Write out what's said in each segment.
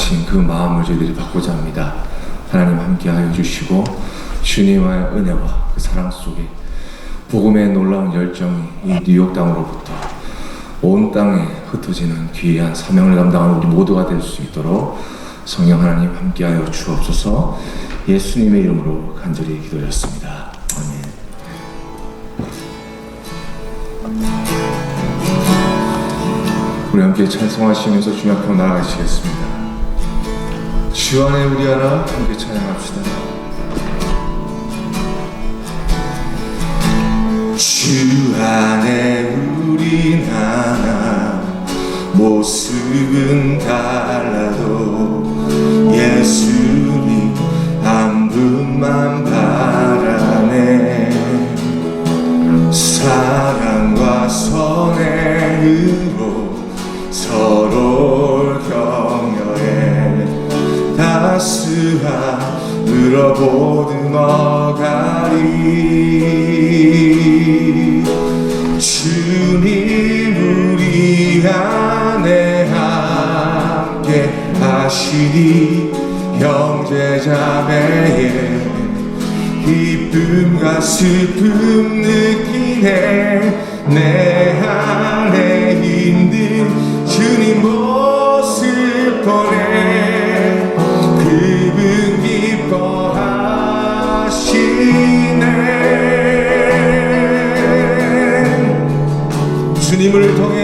하신 그 마음을 저희들이 받고자 합니다. 하나님 함께하여 주시고 주님의 은혜와 그 사랑 속에 복음의 놀라운 열정이 이 뉴욕 땅으로부터 온 땅에 흩어지는 귀한 사명을 감당하는 우리 모두가 될 수 있도록 성령 하나님 함께하여 주옵소서. 예수님의 이름으로 간절히 기도드렸습니다. 아멘. 우리 함께 찬송하시면서 주님 앞으로 나아가시겠습니다. 주 안에 우리 하나 함께 찬양합시다. 주 안에 우리 하나 모습은 달라도 예수님 한 분만 바라네. 사랑과 선행으로 서로를 격려해 다스하 으러보듬어가리. 주님 우리 안에 함께 하시니 형제자매의 기쁨과 슬픔 느끼네. 내 안에 힘든 주님 모습 보내 그분 기뻐하시네. 주님을 통해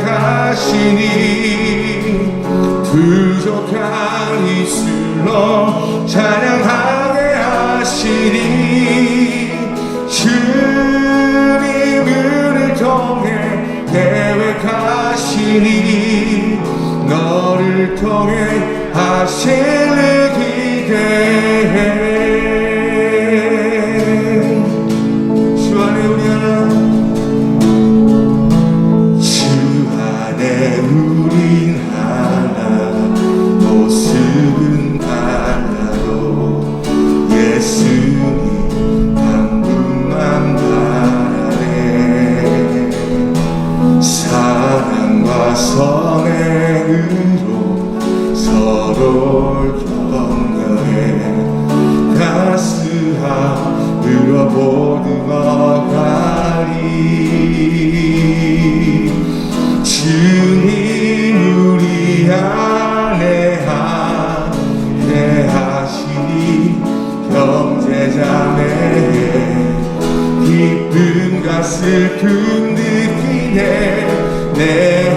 계획하시니 부족한 이슬로 찬양하게 하시니 주님을 통해 계획하시니 너를 통해 하실 기대해. 주 안에 우리 하나 우린 하나 모습은 달라도 예수님 한 분만 바라네. 사랑과 선행으로 서로를 격려해 다스하 으러보듬어가리. 주님 우리 안에 함께 하시니 형제자매의 기쁨과 슬픔 느끼네. 내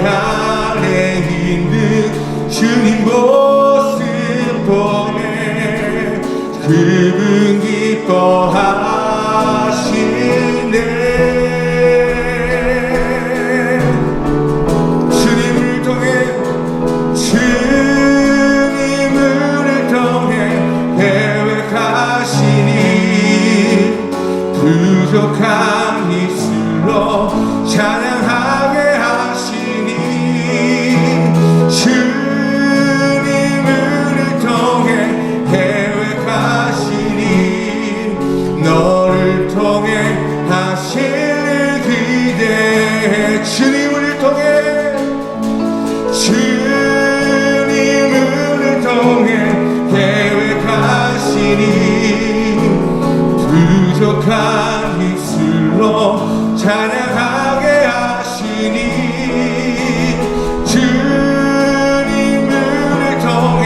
안에 힘든 주님 모습 보내 그분 기뻐하시네. 부족한 이슬로 찬양하게 하시니 주님을 통해 계획하시니 너를 통해 하실 기대. 주님을 통해 주님을 통해 계획하시니 부족한 이슬로 찬양하게 하시니 주님을 통해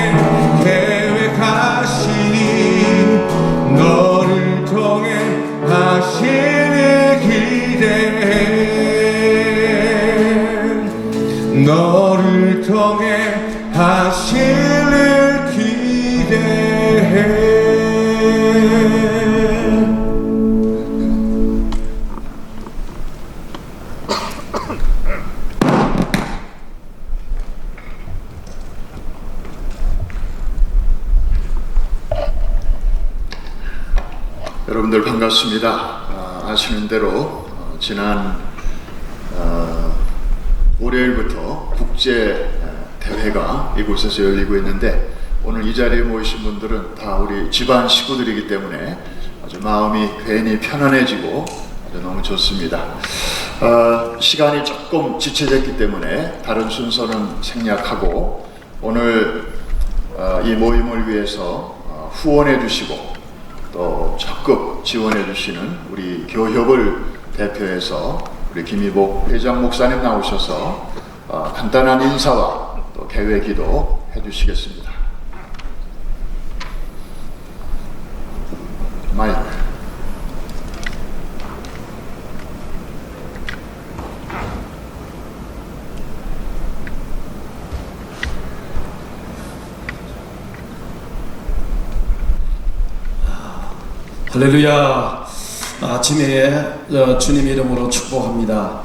계획하시니 너를 통해 하시는 기대. 너를 통해 하시는 기대해. 여러분들 반갑습니다. 아시는 대로 지난 월요일부터 국제 대회가 이곳에서 열리고 있는데 오늘 이 자리에 모이신 분들은 다 우리 집안 식구들이기 때문에 아주 마음이 괜히 편안해지고 아주 너무 좋습니다. 시간이 조금 지체됐기 때문에 다른 순서는 생략하고 오늘 이 모임을 위해서 후원해 주시고 또 적극 지원해 주시는 우리 교협을 대표해서 우리 김희복 회장 목사님 나오셔서 간단한 인사와 또 개회 기도 해주시겠습니다. 마이크. 할렐루야. 아침에 주님의 이름으로 축복합니다.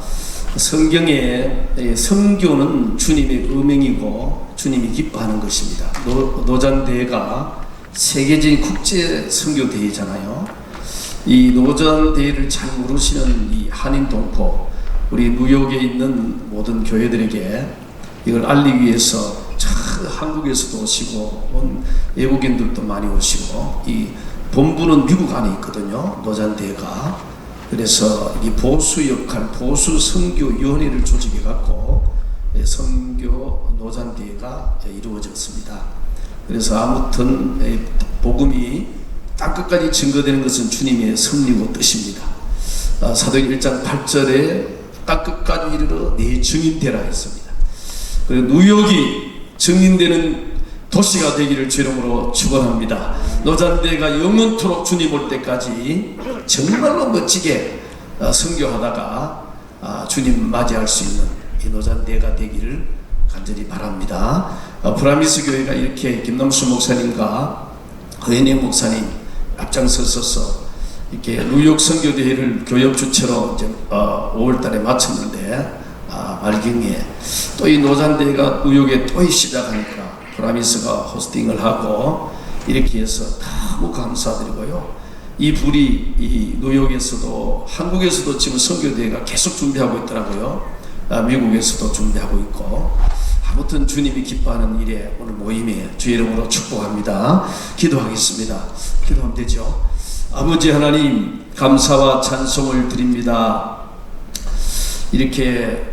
성경에 성교는 주님의 음행이고 주님이 기뻐하는 것입니다. 노잔대회가 세계적인 국제 선교대회잖아요. 이 노잔대회를 잘 모르시는 이 한인 동포, 우리 뉴욕에 있는 모든 교회들에게 이걸 알리기 위해서 한국에서도 오시고 외국인들도 많이 오시고 이 본부는 미국 안에 있거든요. 노잔대회가. 그래서 이 보수 역할, 보수 선교위원회를 조직해 갖고 선교 노잔대회가 이루어졌습니다. 그래서 아무튼 복음이 땅끝까지 증거되는 것은 주님의 섭리고 뜻입니다. 사도행 1장 8절에 땅끝까지 이르러 내 증인되라 했습니다. 그리고 뉴욕이 증인되는 도시가 되기를 주 이름으로 축원합니다. 노잔대회가 영원토록 주님 올 때까지 정말로 멋지게 선교하다가 주님 맞이할 수 있는 이 노잔대회가 되기를 간절히 바랍니다. 브라미스 교회가 이렇게 김남수 목사님과 허연희 목사님 앞장서서 이렇게 뉴욕 선교대회를 교역 주체로 이제 5월달에 마쳤는데 말경에 또 이 노잔대회가 뉴욕에 또 시작하니까 브라미스가 호스팅을 하고 이렇게 해서 너무 감사드리고요. 이 불이 이 뉴욕에서도 한국에서도 지금 선교대회가 계속 준비하고 있더라고요. 미국에서도 준비하고 있고 아무튼 주님이 기뻐하는 일에 오늘 모임에 주의 이름으로 축복합니다. 기도하겠습니다. 기도하면 되죠. 아버지 하나님 감사와 찬송을 드립니다. 이렇게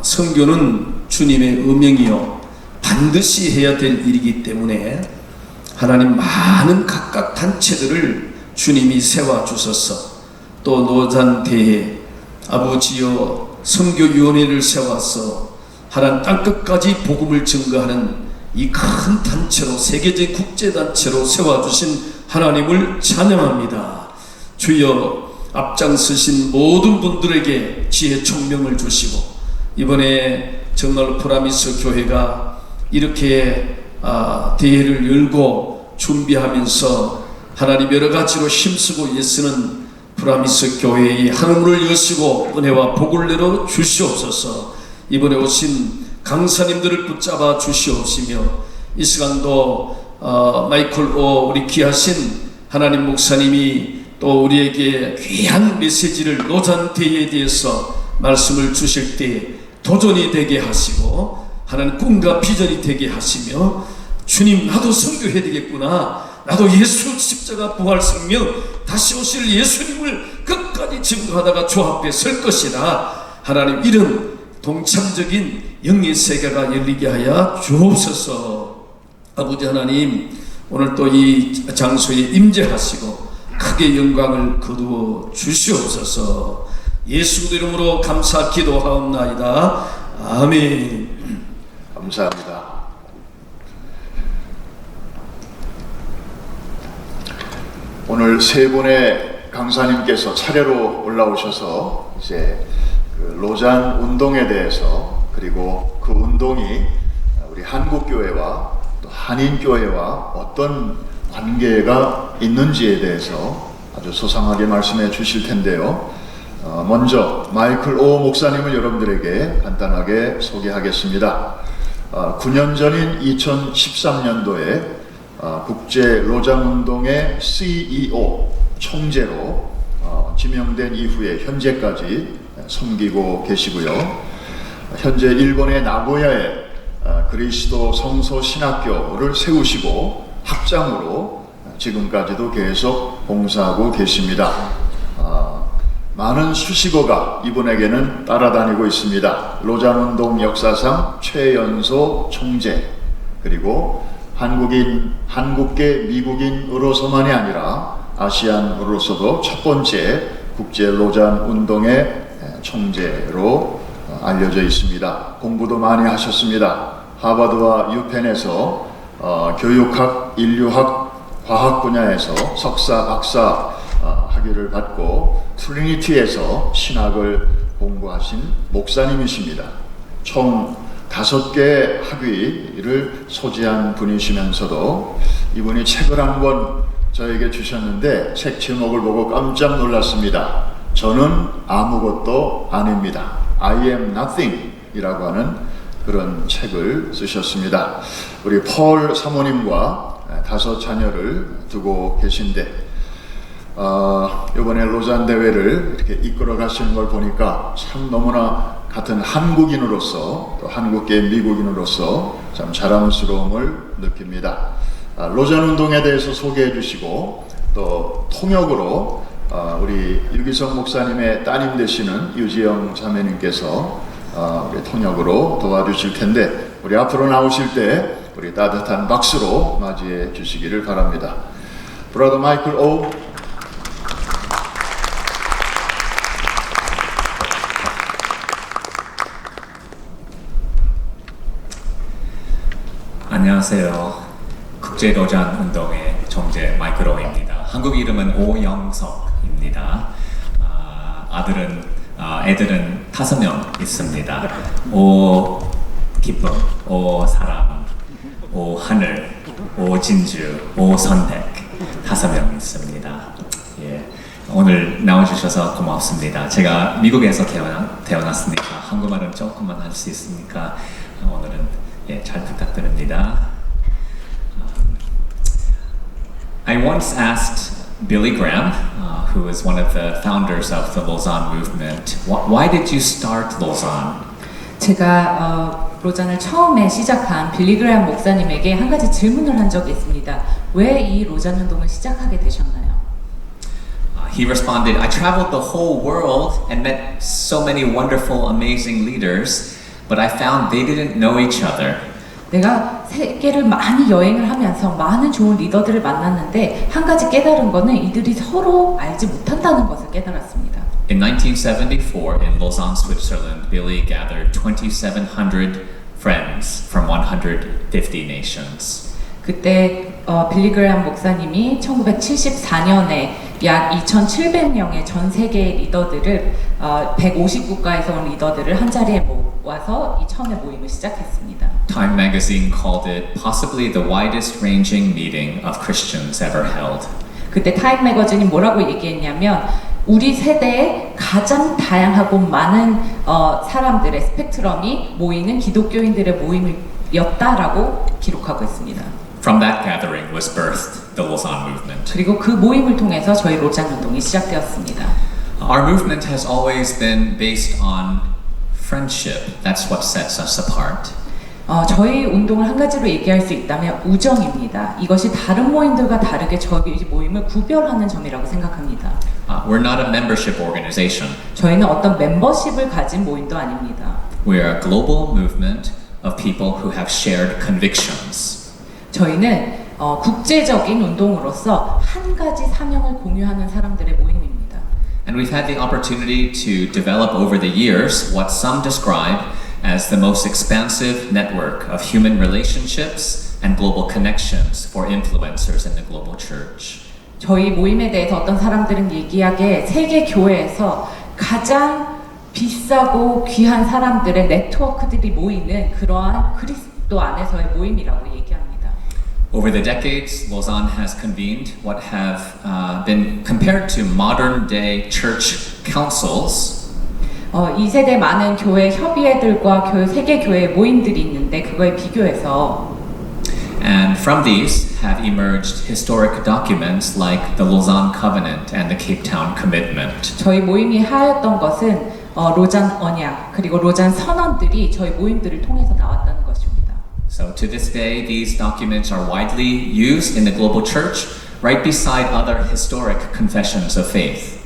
선교는 주님의 음행이요 반드시 해야 될 일이기 때문에 하나님 많은 각각 단체들을 주님이 세워주셔서 또 노잔대회 아버지여 선교위원회를 세워서 하나님 땅끝까지 복음을 증거하는 이 큰 단체로 세계적 국제단체로 세워주신 하나님을 찬양합니다. 주여 앞장서신 모든 분들에게 지혜 총명을 주시고 이번에 정말 프라미스 교회가 이렇게 대회를 열고 준비하면서 하나님 여러 가지로 힘쓰고 애쓰는 프라미스 교회의 하늘문을 여시고 은혜와 복을 내려 주시옵소서. 이번에 오신 강사님들을 붙잡아 주시옵시며 이 시간도 마이클 오 우리 귀하신 하나님 목사님이 또 우리에게 귀한 메시지를 노잔대회에 대해서 말씀을 주실 때 도전이 되게 하시고 하나님 꿈과 비전이 되게 하시며 주님 나도 선교해야 되겠구나, 나도 예수 십자가 부활 생명 다시 오실 예수님을 끝까지 증거하다가 주 앞에 설 것이다. 하나님 이런 동참적인 영의 세계가 열리게 하여 주옵소서. 아버지 하나님 오늘 또 이 장소에 임재하시고 크게 영광을 거두어 주시옵소서. 예수 이름으로 감사 기도하옵나이다. 아멘. 감사합니다. 오늘 세 분의 강사님께서 차례로 올라오셔서 이제 그 로잔 운동에 대해서 그리고 그 운동이 우리 한국교회와 또 한인교회와 어떤 관계가 있는지에 대해서 아주 소상하게 말씀해 주실 텐데요. 먼저 마이클 오 목사님을 여러분들에게 간단하게 소개하겠습니다. 9년 전인 2013년도에 국제 로잔운동의 CEO 총재로 지명된 이후에 현재까지 섬기고 계시고요. 현재 일본의 나고야에 그리스도 성소 신학교를 세우시고 학장으로 지금까지도 계속 봉사하고 계십니다. 많은 수식어가 이분에게는 따라다니고 있습니다. 로잔운동 역사상 최연소 총재, 그리고 한국계 미국인으로서만이 아니라 아시안으로서도 첫 번째 국제 로잔운동의 총재로 알려져 있습니다. 공부도 많이 하셨습니다. 하버드와 유펜에서 교육학, 인류학, 과학 분야에서 석사, 박사 학위를 받고 트리니티에서 신학을 공부하신 목사님이십니다. 총 5개 학위를 소지한 분이시면서도 이분이 책을 한 권 저에게 주셨는데 책 제목을 보고 깜짝 놀랐습니다. 저는 아무것도 아닙니다. I am nothing 이라고 하는 그런 책을 쓰셨습니다. 우리 폴 사모님과 5 자녀를 두고 계신데 이번에 로잔 대회를 이렇게 이끌어 가시는 걸 보니까 참 너무나 같은 한국인으로서 또 한국계 미국인으로서 참 자랑스러움을 느낍니다. 로잔 운동에 대해서 소개해 주시고 또 통역으로 우리 유기성 목사님의 따님 되시는 유지영 자매님께서 우리 통역으로 도와주실 텐데 우리 앞으로 나오실 때 우리 따뜻한 박수로 맞이해 주시기를 바랍니다. 브라더 마이클 오. 안녕하세요. 국제 로잔 운동의 총재 마이클 오입니다. 한국 이름은 오영석입니다. 애들은 5명 있습니다. 오 기쁨, 오 사랑, 오 하늘, 오 진주, 오 선택 5명 있습니다. 예, 오늘 나와주셔서 고맙습니다. 제가 미국에서 태어났으니까 한국말은 조금만 할 수 있으니까 오늘은 잘 부탁드립니다. I once asked Billy Graham, who is one of the founders of the Lausanne movement, why did you start Lausanne? 제가 로잔을 처음에 시작한 빌리 그레엄 목사님에게 한 가지 질문을 한 적이 있습니다. 왜 이 로잔 운동을 시작하게 되셨나요? He responded, I traveled the whole world and met so many wonderful, amazing leaders, but I found they didn't know each other. 내가 세계를 많이 여행을 하면서 많은 좋은 리더들을 만났는데 한 가지 깨달은 거는 이들이 서로 알지 못한다는 것을 깨달았습니다. In 1974, in Lausanne, Switzerland, Billy gathered 2,700 friends from 150 nations. 그때 빌리 그레엄 목사님이 1974년에 약 2,700명의 전 세계의 리더들을 150국가에서 온 리더들을 한 자리에 모아서 이 처음에 모임을 시작했습니다. Time magazine called it possibly the widest ranging meeting of Christians ever held. 그때 타임 매거진이 뭐라고 얘기했냐면 우리 세대에 가장 다양하고 많은 사람들의 스펙트럼이 모이는 기독교인들의 모임이었다라고 기록하고 있습니다. From that gathering was birthed the Lausanne movement. 그리고 그 모임을 통해서 저희 로잔 운동이 시작되었습니다. Our movement has always been based on friendship. That's what sets us apart. 저희 운동을 한 가지로 얘기할 수 있다면 우정입니다. 이것이 다른 모임들과 다르게 저희 모임을 구별하는 점이라고 생각합니다. We're not a membership organization. 저희는 어떤 멤버십을 가진 모임도 아닙니다. We're a global movement of people who have shared convictions. 저희는 국제적인 운동으로서 한 가지 사명을 공유하는 사람들의 모임입니다. And we've had the opportunity to develop over the years what some describe as the most expansive network of human relationships and global connections for influencers in the global church. 저희 모임에 대해서 어떤 사람들은 얘기하기에 세계 교회에서 가장 비싸고 귀한 사람들의 네트워크들이 모이는 그러한 그리스도 안에서의 모임이라고 얘기합니다. Over the decades, Lausanne has convened what have been compared to modern day church councils. 이 세대 많은 교회 협의회들과 세계 교회 모임들이 있는데 그거에 비교해서 And from these have emerged historic documents like the Lausanne Covenant and the Cape Town Commitment. 저희 모임이 하였던 것은 로잔 언약 그리고 로잔 선언들이 저희 모임들을 통해서 나왔다는 것입니다. So to this day, these documents are widely used in the global church, right beside other historic confessions of faith.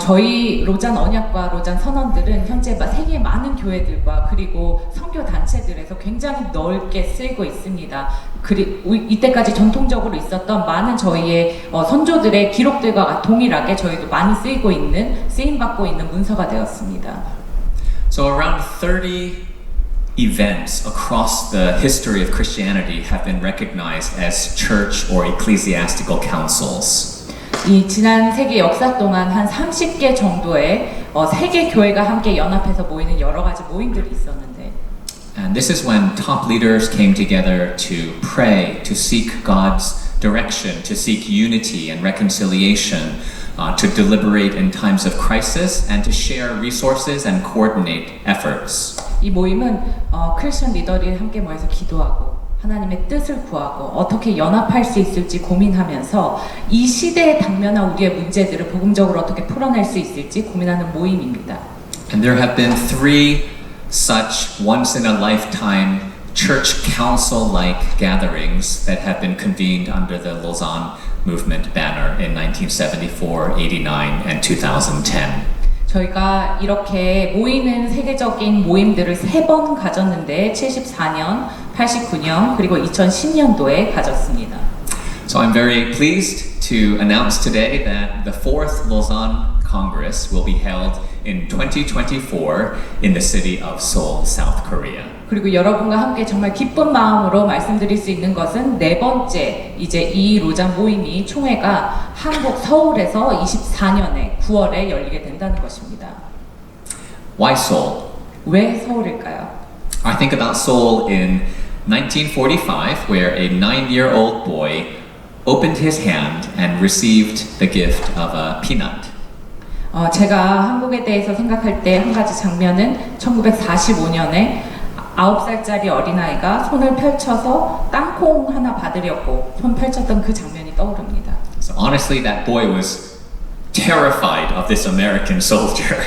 저희 로잔 언약과 로잔 선언들은 현재 세계 많은 교회들과 그리고 선교 단체들에서 굉장히 넓게 쓰이고 있습니다. 이때까지 전통적으로 있었던 많은 저희의 선조들의 기록들과 동일하게 저희도 많이 쓰임받고 있는 문서가 되었습니다. So around 30 events across the history of Christianity have been recognized as church or ecclesiastical councils. 이 지난 세계 역사 동안 한 30개 정도의 세계 교회가 함께 연합해서 모이는 여러 가지 모임들이 있었는데 And this is when top leaders came together to pray, to seek God's direction, to seek unity and reconciliation, to deliberate in times of crisis, and to share resources and coordinate efforts. 이 모임은 크리스천 리더들이 함께 모여서 기도하고 하나님의 뜻을 구하고 어떻게 연합할 수 있을지 고민하면서 이 시대에 당면한 우리의 문제들을 복음적으로 어떻게 풀어낼 수 있을지 고민하는 모임입니다. And there have been 3 such once-in-a-lifetime church council-like gatherings that have been convened under the Lausanne Movement banner in 1974, 89, and 2010. 저희가 이렇게 모이는 세계적인 모임들을 3번 가졌는데 74년, 89년, 그리고 2010년도에 가졌습니다. So I'm very pleased to announce today that the 4th Lausanne Congress will be held in 2024 in the city of Seoul, South Korea. 그리고 여러분과 함께 정말 기쁜 마음으로 말씀드릴 수 있는 것은 4번째 이제 이 로잔 모임이 총회가 한국 서울에서 24년에 9월에 열리게 된다는 것입니다. Why Seoul? 왜 서울일까요? I think about Seoul in 1945, where a 9-year-old boy opened his hand and received the gift of a peanut. 제가 한국에 대해서 생각할 때 한 가지 장면은 1945년에 9살짜리 어린아이가 손을 펼쳐서 땅콩 하나 받으려고 손 펼쳤던 그 장면이 떠오릅니다. So honestly, that boy was terrified of this American soldier.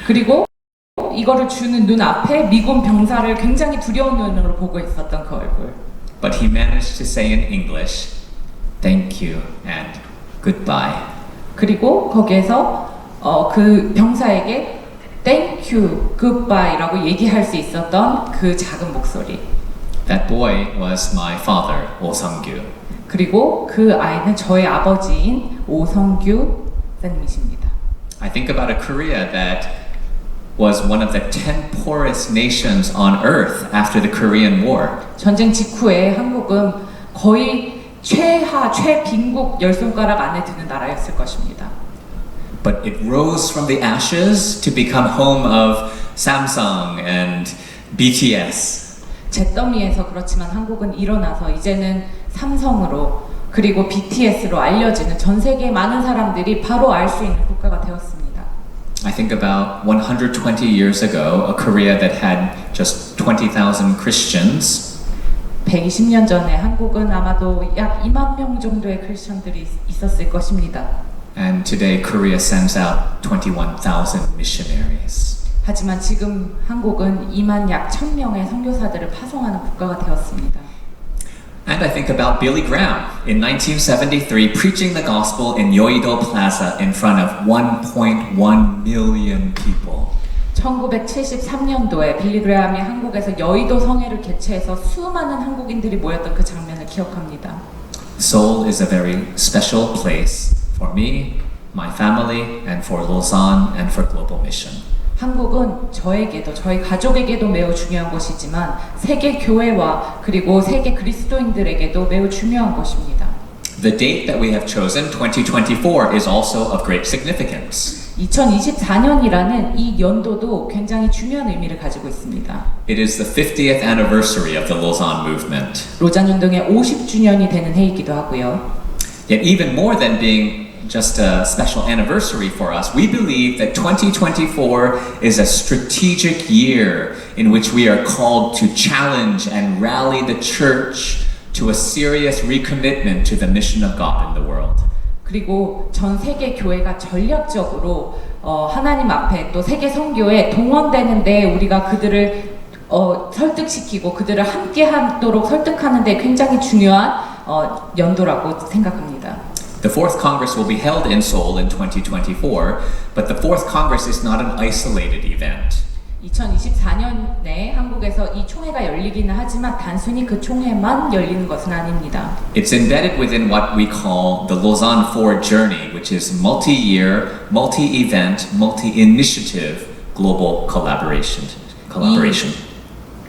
그리고 이거를 주는 눈앞에 미군 병사를 굉장히 두려운 눈으로 보고 있었던 그 얼굴. But he managed to say in English, "Thank you and goodbye." 그리고 거기에서 그 병사에게 Thank you, goodbye라고 얘기할 수 있었던 그 작은 목소리. That boy was my father, Oh Sung-gyu. 그리고 그 아이는 저의 아버지인 오성규 선생님이십니다. I think about a Korea that was one of the 10 poorest nations on earth after the Korean War. 전쟁 직후에 한국은 거의 최빈국 10손가락 안에 드는 나라였을 것입니다. But it rose from the ashes to become home of Samsung and BTS. 잿더미에서 그렇지만 한국은 일어나서 이제는 삼성으로 그리고 BTS로 알려지는 전 세계 많은 사람들이 바로 알 수 있는 국가가 되었습니다. I think about 120 years ago, a Korea that had just 20,000 Christians. 120년 전에 한국은 아마도 약 2만 명 정도의 크리스천들이 있었을 것입니다. And today, Korea sends out 21,000 missionaries. 하지만 지금 한국은 2만 약 1,000명의 선교사들을 파송하는 국가가 되었습니다. And I think about Billy Graham in 1973 preaching the gospel in Yoido Plaza in front of 1.1 million people. 1973년도에 빌리 그레함이 한국에서 여의도 성회를 개최해서 수많은 한국인들이 모였던 그 장면을 기억합니다. Seoul is a very special place for me, my family, and for Lausanne and for Global Mission. 한국은 저에게도 저희 가족에게도 매우 중요한 곳이지만 세계 교회와 그리고 세계 그리스도인들에게도 매우 중요한 곳입니다. The date that we have chosen, 2024, is also of great significance. 2024년이라는 이 연도도 굉장히 중요한 의미를 가지고 있습니다. It is the 50th anniversary of the Lausanne movement. 로잔 운동의 50주년이 되는 해이기도 하고요. Yet even more than being just a special anniversary for us, we believe that 2024 is a strategic year in which we are called to challenge and rally the church to a serious recommitment to the mission of God in the world. 그리고 전 세계 교회가 전략적으로 하나님 앞에 또 세계 선교에 동원되는데 우리가 그들을 설득시키고 그들을 함께 하도록 설득하는 데 굉장히 중요한 연도라고 생각합니다. The fourth Congress will be held in Seoul in 2024, but the fourth Congress is not an isolated event. 2024년에 한국에서 이 총회가 열리기는 하지만 단순히 그 총회만 열리는 것은 아닙니다. It's embedded within what we call the Lausanne 4 journey, which is multi-year, multi-event, multi-initiative global collaboration.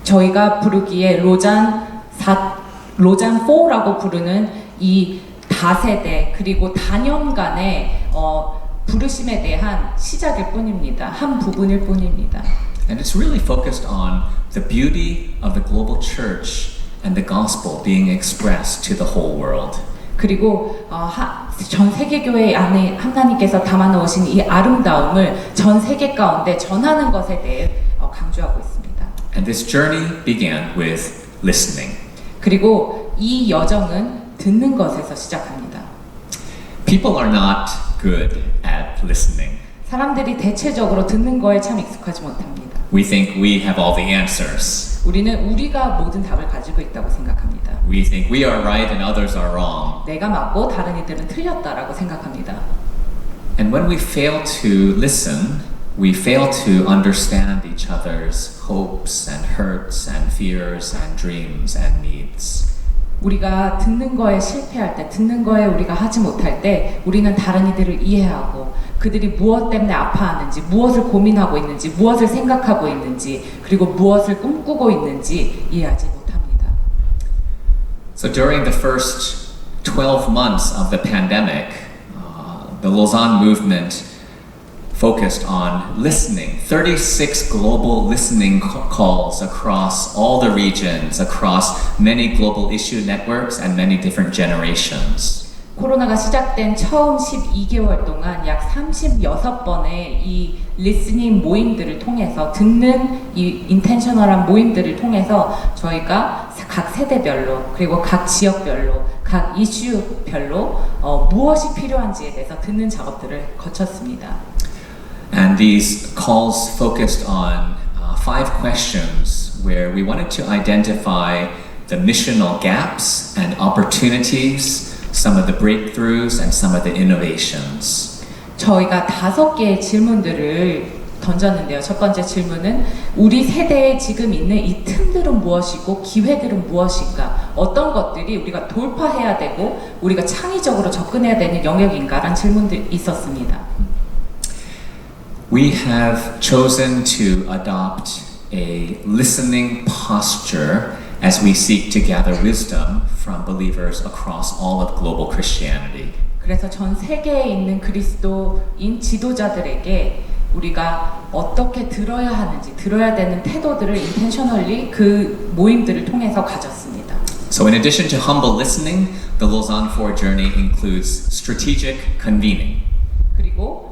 저희가 부르기에 로잔 4라고 부르는 이 다세대 그리고 다년간의 부르심에 대한 시작일 뿐입니다. 한 부분일 뿐입니다. And it's really focused on the beauty of the global church and the gospel being expressed to the whole world. 그리고 전 세계 교회 안에 하나님께서 담아 놓으신 이 아름다움을 전 세계 가운데 전하는 것에 대해 강조하고 있습니다. And this journey began with listening. 그리고 이 여정은 듣는 것에서 시작합니다. People are not good at listening. 사람들이 대체적으로 듣는 거에 참 익숙하지 못합니다. We think we have all the answers. 우리는 우리가 모든 답을 가지고 있다고 생각합니다. We think we are right and others are wrong. 내가 맞고 다른 이들은 틀렸다라고 생각합니다. And when we fail to listen, we fail to understand each other's hopes and hurts and fears and dreams and needs. 우리가 듣는 거에 실패할 때, 듣는 거에 우리가 하지 못할 때 우리는 다른 이들을 이해하고 그들이 무엇 때문에 아파하는지, 무엇을 고민하고 있는지, 무엇을 생각하고 있는지, 그리고 무엇을 꿈꾸고 있는지 이해하지 못합니다. So during the first 12 months of the pandemic, the Lausanne movement focused on listening, 36 global listening calls across all the regions, across many global issue networks and many different generations. 코로나가 시작된 처음 12개월 동안 약 36번의 이 리스닝 모임들을 통해서 듣는 이 인텐셔널한 모임들을 통해서 저희가 각 세대별로 그리고 각 지역별로 각 이슈별로 무엇이 필요한지에 대해서 듣는 작업들을 거쳤습니다. And these calls focused on 5 questions where we wanted to identify the missional gaps and opportunities, some of the breakthroughs and some of the innovations. 저희가 5개의 질문들을 던졌는데요. 첫 번째 질문은 우리 세대에 지금 있는 이 틈들은 무엇이고 기회들은 무엇인가? 어떤 것들이 우리가 돌파해야 되고 우리가 창의적으로 접근해야 되는 영역인가? 라는 질문들이 있었습니다. We have chosen to adopt a listening posture as we seek to gather wisdom from believers across all of global Christianity. 그래서 전 세계에 있는 그리스도인 지도자들에게 우리가 어떻게 들어야 하는지, 들어야 되는 태도들을 intentionally 그 모임들을 통해서 가졌습니다. So in addition to humble listening, the Lausanne 4 journey includes strategic convening. 그리고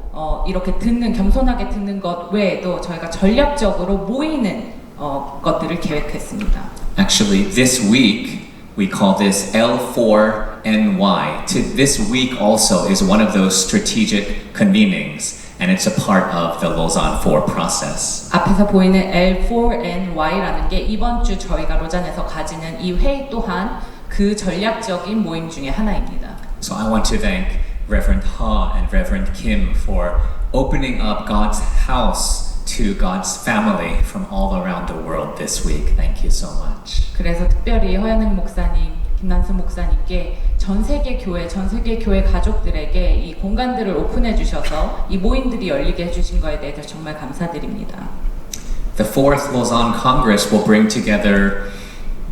이렇게 겸손하게 듣는 것 외에도 저희가 전략적으로 모이는 것들을 계획했습니다. Actually, this week we call this L4NY. This week also is one of those strategic convenings, and it's a part of the Lausanne 4 process. 앞에서 보이는 L4NY라는 게 이번 주 저희가 로잔에서 가지는 이 회의 또한 그 전략적인 모임 중에 하나입니다. So I want to thank Reverend Ha and Reverend Kim for opening up God's house to God's family from all around the world this week. Thank you so much. 그래서 특별히 허연행 목사님, 김난수 목사님께 전 세계 교회 가족들에게 이 공간들을 오픈해 주셔서 이 모임들이 열리게 해주신 거에 대해서 정말 감사드립니다. The fourth Lausanne Congress will bring together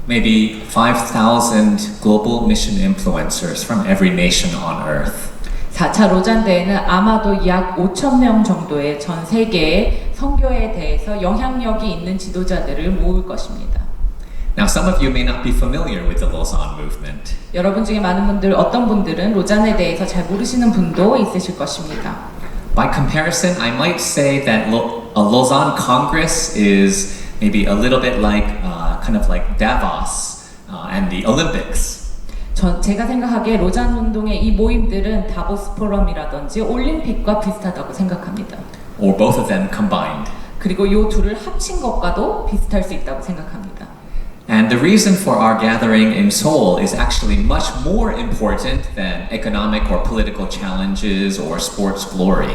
maybe 5,000 global mission influencers from every nation on earth. 4차 로잔 대회는 아마도 약 5,000명 정도의 전 세계의 선교에 대해서 영향력이 있는 지도자들을 모을 것입니다. Now, some of you may not be familiar with the Lausanne movement. 여러분 중에 많은 분들, 어떤 분들은 로잔에 대해서 잘 모르시는 분도 있으실 것입니다. By comparison, I might say that a Lausanne Congress is maybe a little bit like, kind of like Davos and the Olympics. 제가 생각하기에 로잔 운동의 이 모임들은 다보스 포럼이라든지 올림픽과 비슷하다고 생각합니다. Or both of them combined. 그리고 이 둘을 합친 것과도 비슷할 수 있다고 생각합니다. And the reason for our gathering in Seoul is actually much more important than economic or political challenges or sports glory.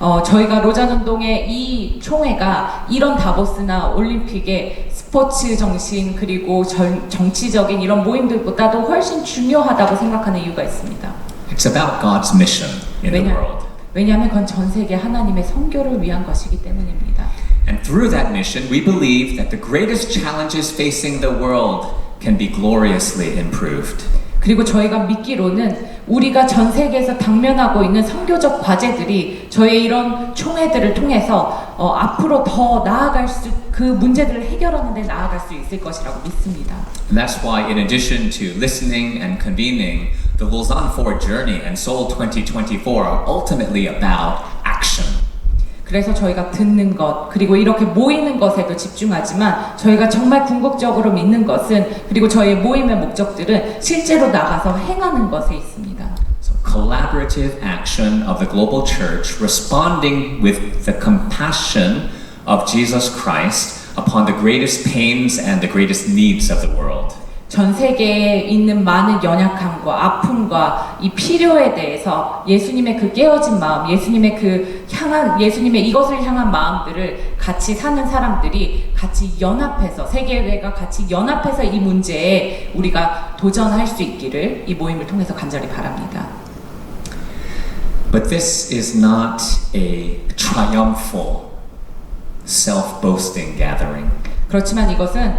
저희가 로잔 운동의 이 총회가 이런 다보스나 올림픽의 스포츠 정신 그리고 정치적인 이런 모임들보다도 훨씬 중요하다고 생각하는 이유가 있습니다. It's about God's mission in the world. 왜냐하면 그건 전 세계 하나님의 선교를 위한 것이기 때문입니다. And through that mission, we believe that the greatest challenges facing the world can be gloriously improved. 그리고 저희가 믿기로는 우리가 전 세계에서 당면하고 있는 선교적 과제들이 저희의 이런 총회들을 통해서 앞으로 더 나아갈 그 문제들을 해결하는 데 나아갈 수 있을 것이라고 믿습니다. And that's why, in addition to listening and convening, the Lausanne Forward Journey and Seoul 2024 are ultimately about action. 그래서 저희가 듣는 것 그리고 이렇게 모이는 것에도 집중하지만 저희가 정말 궁극적으로 믿는 것은 그리고 저희의 모임의 목적들은 실제로 나가서 행하는 것에 있습니다. So, collaborative action of the global church responding with the compassion of Jesus Christ upon the greatest pains and the greatest needs of the world. 전 세계에 있는 많은 연약함과 아픔과 이 필요에 대해서 예수님의 그 깨어진 마음, 예수님의 이것을 향한 마음들을 같이 사는 사람들이 같이 연합해서 세계회가 같이 연합해서 이 문제에 우리가 도전할 수 있기를 이 모임을 통해서 간절히 바랍니다. But this is not a triumphal, self-boasting gathering. 그렇지만 이것은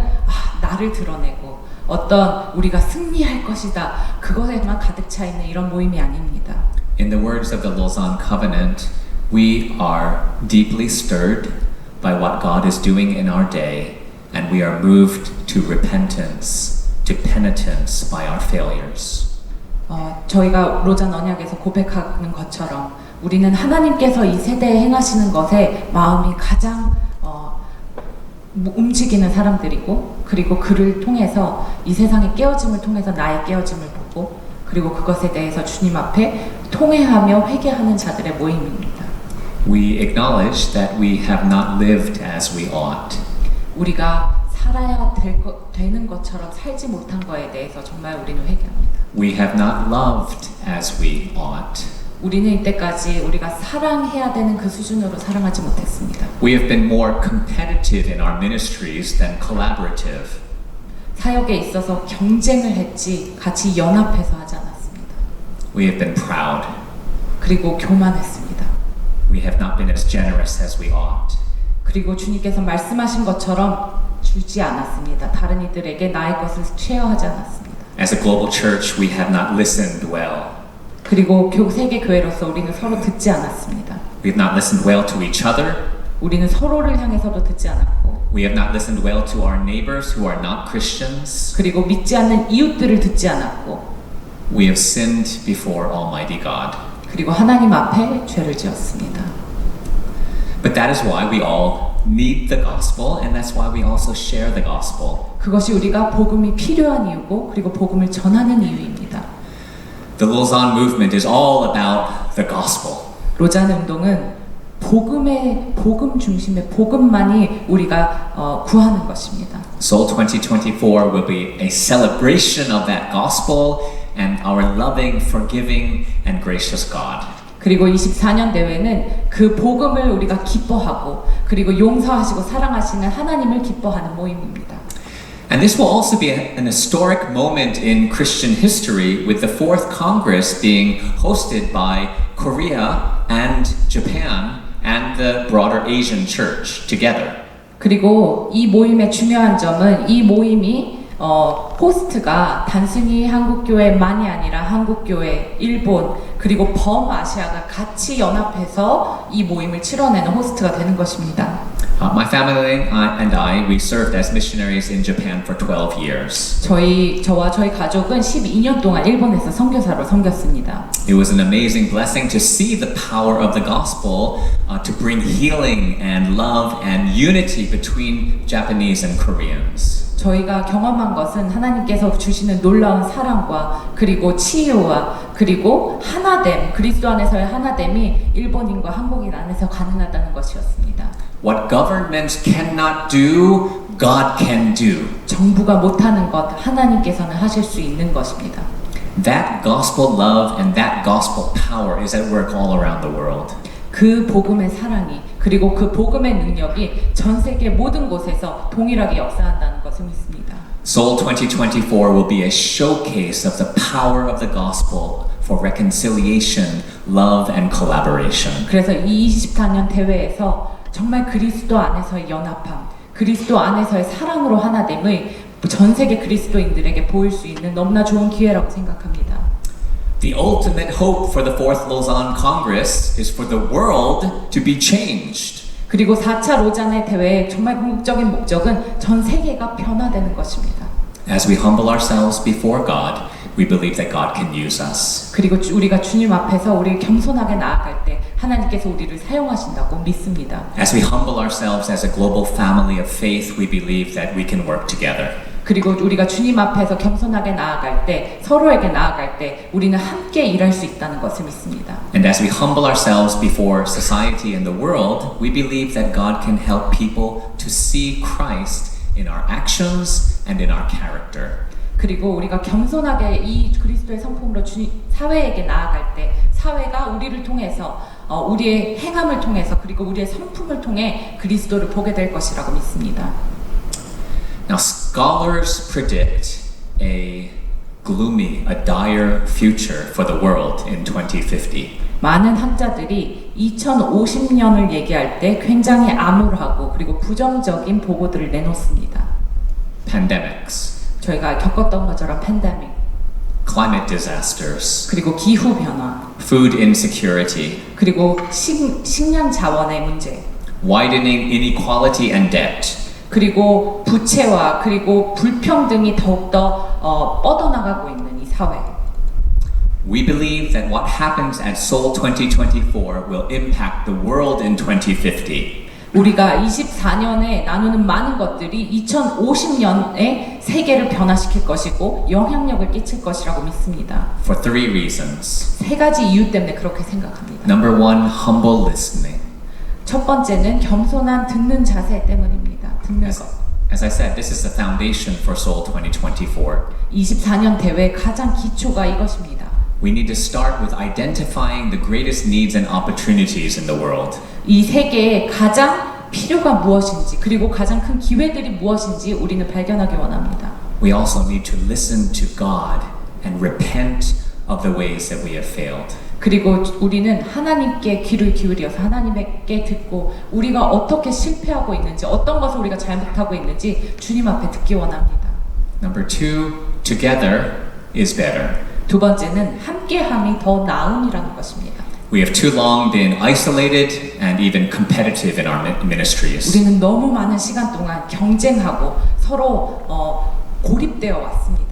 나를 드러내고 어떤 우리가 승리할 것이다 그것에만 가득 차 있는 이런 모임이 아닙니다. In the words of the Lausanne Covenant, we are deeply stirred by what God is doing in our day, and we are moved to repentance, to penitence by our failures. 저희가 로잔 언약에서 고백하는 것처럼 우리는 하나님께서 이 세대에 행하시는 것에 마음이 가장 움직이는 사람들이고 그리고 그를 통해서 이 세상의 깨어짐을 통해서 나의 깨어짐을 보고 그리고 그것에 대해서 주님 앞에 통회하며 회개하는 자들의 모임입니다. We acknowledge that we have not lived as we ought. 우리가 살아야 되는 것처럼 살지 못한 거에 대해서 정말 우리는 회개합니다. We have not loved as we ought. 우리는 이때까지 우리가 사랑해야 되는 그 수준으로 사랑하지 못했습니다. We have been more competitive in our ministries than collaborative. 사역에 있어서 경쟁을 했지 같이 연합해서 하지 않았습니다. We have been proud. 그리고 교만했습니다. We have not been as generous as we ought. 그리고 주님께서 말씀하신 것처럼 주지 않았습니다. 다른 이들에게 나의 것을 쉐어하지 않았습니다. As a global church, we have not listened well. 그리고 세계 교회로서 우리는 서로 듣지 않았습니다. We have not listened well to each other. 우리는 서로를 향해서도 듣지 않았고 We have not listened well to our neighbors who are not Christians. 그리고 믿지 않는 이웃들을 듣지 않았고 We have sinned before Almighty God. 그리고 하나님 앞에 죄를 지었습니다. But that is why we all need the gospel, and that's why we also share the gospel. 그것이 우리가 복음이 필요한 이유고 그리고 복음을 전하는 이유입니다. The Lausanne movement is all about the gospel. 로잔 운동은 복음 중심의 복음만이 우리가 구하는 것입니다. Seoul 2024 will be a celebration of that gospel and our loving, forgiving, and gracious God. 그리고 24년 대회는 그 복음을 우리가 기뻐하고 그리고 용서하시고 사랑하시는 하나님을 기뻐하는 모임입니다. And this will also be an historic moment in Christian history with the fourth Congress being hosted by Korea and Japan and the broader Asian church together. 그리고 이 모임의 중요한 점은 이 모임이 호스트가 단순히 한국교회만이 아니라 한국교회, 일본 그리고 범아시아가 같이 연합해서 이 모임을 치러내는 호스트가 되는 것입니다. My family and I, we served as missionaries in Japan for 12 years. 저와 저희 가족은 12년 동안 일본에서 선교사로 섬겼습니다. It was an amazing blessing to see the power of the gospel to bring healing and love and unity between Japanese and Koreans. 저희가 경험한 것은 하나님께서 주시는 놀라운 사랑과 그리고 치유와 그리고 하나됨, 그리스도 안에서의 하나됨이 일본인과 한국인 안에서 가능하다는 것이었습니다. What governments cannot do, God can do. 정부가 못하는 것 하나님께서는 하실 수 있는 것입니다. That gospel love and that gospel power is at work all around the world. 그 복음의 사랑이 그리고 그 복음의 능력이 전 세계 모든 곳에서 동일하게 역사한다는 것을 믿습니다. Soul 2024 will be a showcase of the power of the gospel for reconciliation, love, and collaboration. 그래서 이 24년 대회에서 정말 그리스도 안에서의 연합함, 그리스도 안에서의 사랑으로 하나됨의 전 세계 그리스도인들에게 보일 수 있는 너무나 좋은 기회라고 생각합니다. The ultimate hope for the Fourth Lausanne Congress is for the world to be changed. 그리고 4차 로잔의 대회의 정말 궁극적인 목적은 전 세계가 변화되는 것입니다. As we humble ourselves before God, we believe that God can use us. 그리고 우리가 주님 앞에서 우리 겸손하게 나아갈 때 하나님께서 우리를 사용하신다고 믿습니다. As we humble ourselves as a global family of faith, we believe that we can work together. 그리고 우리가 주님 앞에서 겸손하게 나아갈 때, 서로에게 나아갈 때 우리는 함께 일할 수 있다는 것을 믿습니다. And as we humble ourselves before society and the world, we believe that God can help people to see Christ in our actions and in our character. 그리고 우리가 겸손하게 이 그리스도의 성품으로 사회에게 나아갈 때 사회가 우리를 통해서 우리의 행함을 통해서 그리고 우리의 성품을 통해 그리스도를 보게 될 것이라고 믿습니다. Now, scholars predict a gloomy, a dire future for the world in 2050. 많은 학자들이 2050년을 얘기할 때 굉장히 암울하고 그리고 부정적인 보고들을 내놓습니다. Pandemics, 저희가 겪었던 것처럼 팬데믹, climate disasters, 그리고 기후 변화, food insecurity, 그리고 식량 자원의 문제, widening inequality and debt, 그리고 부채와 그리고 불평등이 더욱더 뻗어나가고 있는 이 사회. We believe that what happens at Seoul 2024 will impact the world in 2050. 우리가 24년에 나누는 많은 것들이 2050년에 세계를 변화시킬 것이고 영향력을 끼칠 것이라고 믿습니다. For three reasons. 세 가지 이유 때문에 그렇게 생각합니다. Number one, humble listening. 첫 번째는 겸손한 듣는 자세 때문입니다. 듣는 것. As I said, this is the foundation for Seoul 2024. 24년 대회 가장 기초가 이것입니다. We need to start with identifying the greatest needs and opportunities in the world. 이 세계에 가장 필요가 무엇인지 그리고 가장 큰 기회들이 무엇인지 우리는 발견하기 원합니다. We also need to listen to God and repent of the ways that we have failed. 그리고 우리는 하나님께 귀를 기울여서 하나님께 듣고 우리가 어떻게 실패하고 있는지 어떤 것을 우리가 잘못하고 있는지 주님 앞에 듣기 원합니다. Number two, together is better. 두 번째는 함께함이 더 나음이라는 것입니다. We have too long been isolated and even competitive in our ministries. 우리는 너무 많은 시간 동안 경쟁하고 서로 고립되어 왔습니다.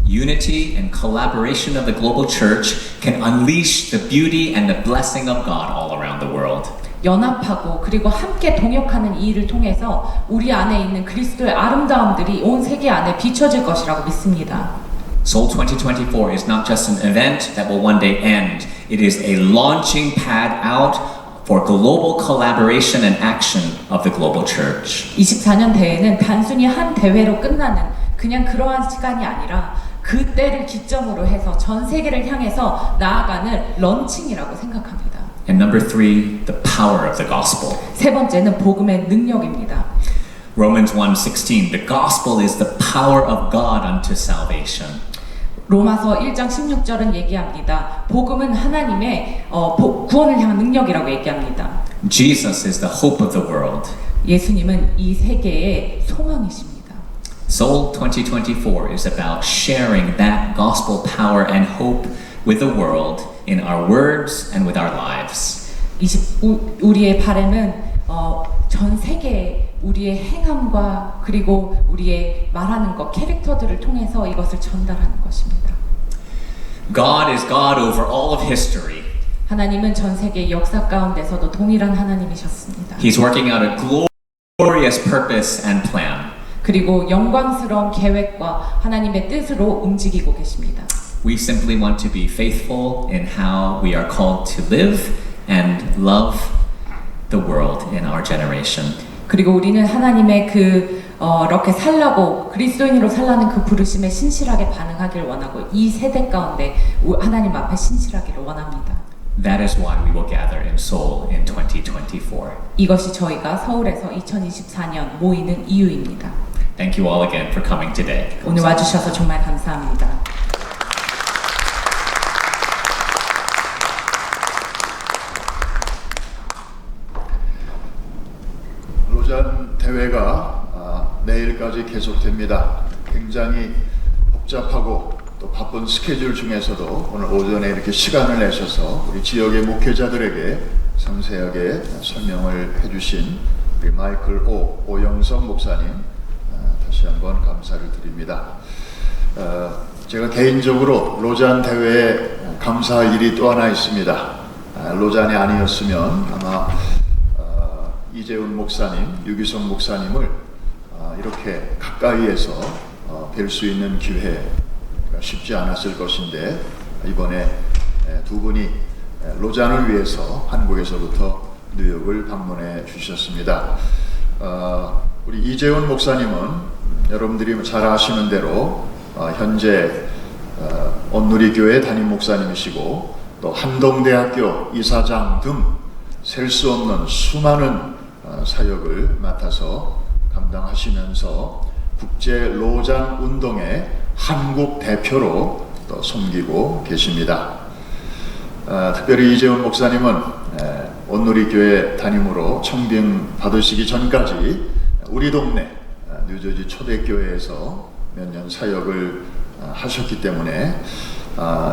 Unity and collaboration of the global church can unleash the beauty and the blessing of God all around the world. 연합하고 그리고 함께 동역하는 이 일을 통해서 우리 안에 있는 그리스도의 아름다움들이 온 세계 안에 비춰질 것이라고 믿습니다. Soul 2024 is not just an event that will one day end. It is a launching pad out for global collaboration and action of the global church. 24년 대회는 단순히 한 대회로 끝나는 그냥 그러한 시간이 아니라 그 때를 기점으로 해서 전 세계를 향해서 나아가는 런칭이라고 생각합니다. And number three, the power of the gospel. 세 번째는 복음의 능력입니다. Romans 1:16, the gospel is the power of God unto salvation. 로마서 1장 16절은 얘기합니다. 복음은 하나님의 구원을 향한 능력이라고 얘기합니다. Jesus is the hope of the world. 예수님은 이 세계의 소망이십니다. Soul 2024 is about sharing that gospel power and hope with the world in our words and with our lives. 우리의 바람은 전 세계에 우리의 행함과 그리고 우리의 말하는 것, 캐릭터들을 통해서 이것을 전달하는 것입니다. God is God over all of history. 하나님은 전 세계 역사 가운데서도 동일한 하나님이셨습니다. He's working out a glorious purpose and plan. 그리고 영광스러운 계획과 하나님의 뜻으로 움직이고 계십니다. We simply want to be faithful in how we are called to live and love the world in our generation. 그리고 우리는 하나님의 그 이렇게 살라고 그리스도인으로 살라는 그 부르심에 신실하게 반응하길 원하고 이 세대 가운데 하나님 앞에 신실하기를 원합니다. That is why we will gather in Seoul in 2024. 이것이 저희가 서울에서 2024년 모이는 이유입니다. Thank you all again for coming today. 오늘 와주셔서 정말 감사합니다. 로잔 대회가 내일까지 계속됩니다. 굉장히 복잡하고 또 바쁜 스케줄 중에서도 오늘 오전에 이렇게 시간을 내셔서 우리 지역의 목회자들에게 상세하게 설명을 해주신 우리 마이클 오영석 목사님 다시 한번 감사를 드립니다. 제가 개인적으로 로잔 대회에 감사할 일이 또 하나 있습니다. 로잔이 아니었으면 아마 이재훈 목사님, 유기성 목사님을 이렇게 가까이에서 뵐 수 있는 기회가 쉽지 않았을 것인데 이번에 두 분이 로잔을 위해서 한국에서부터 뉴욕을 방문해 주셨습니다. 우리 이재훈 목사님은 여러분들이 잘 아시는 대로 현재 온누리교회 담임 목사님이시고 또 한동대학교 이사장 등 셀 수 없는 수많은 사역을 맡아서 감당하시면서 국제 로잔 운동의 한국 대표로 또 섬기고 계십니다. 특별히 이재훈 목사님은 온누리교회 담임으로 청빙 받으시기 전까지 우리 동네 뉴저지 초대교회에서 몇 년 사역을 하셨기 때문에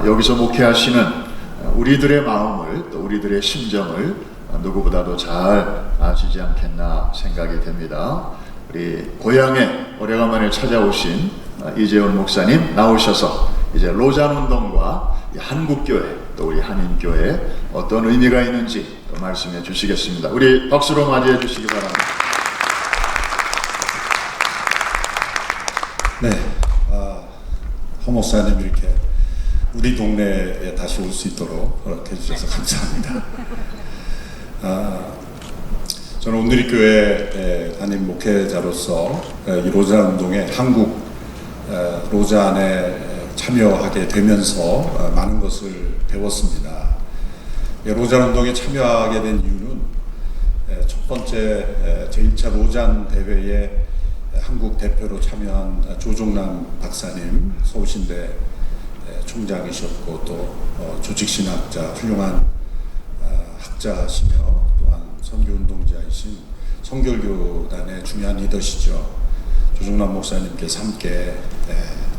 여기서 목회하시는 우리들의 마음을 또 우리들의 심정을 누구보다도 잘 아시지 않겠나 생각이 됩니다. 우리 고향에 오래간만에 찾아오신 이재훈 목사님 나오셔서 이제 로잔 운동과 한국교회 또 우리 한인교회 어떤 의미가 있는지 또 말씀해 주시겠습니다. 우리 박수로 맞이해 주시기 바랍니다. 네, 허 목사님 이렇게 우리 동네에 다시 올 수 있도록 허락해 주셔서 감사합니다. 저는 온누리교회 담임 목회자로서 이 로잔 운동에 한국 로잔에 참여하게 되면서 많은 것을 배웠습니다. 로잔 운동에 참여하게 된 이유는 첫 번째 제1차 로잔 대회에 한국 대표로 참여한 조종남 박사님, 서울신대 총장이셨고 또 조직신학자 훌륭한 학자시며 또한 선교운동자이신 성결교단의 중요한 리더시죠. 조종남 목사님께서 함께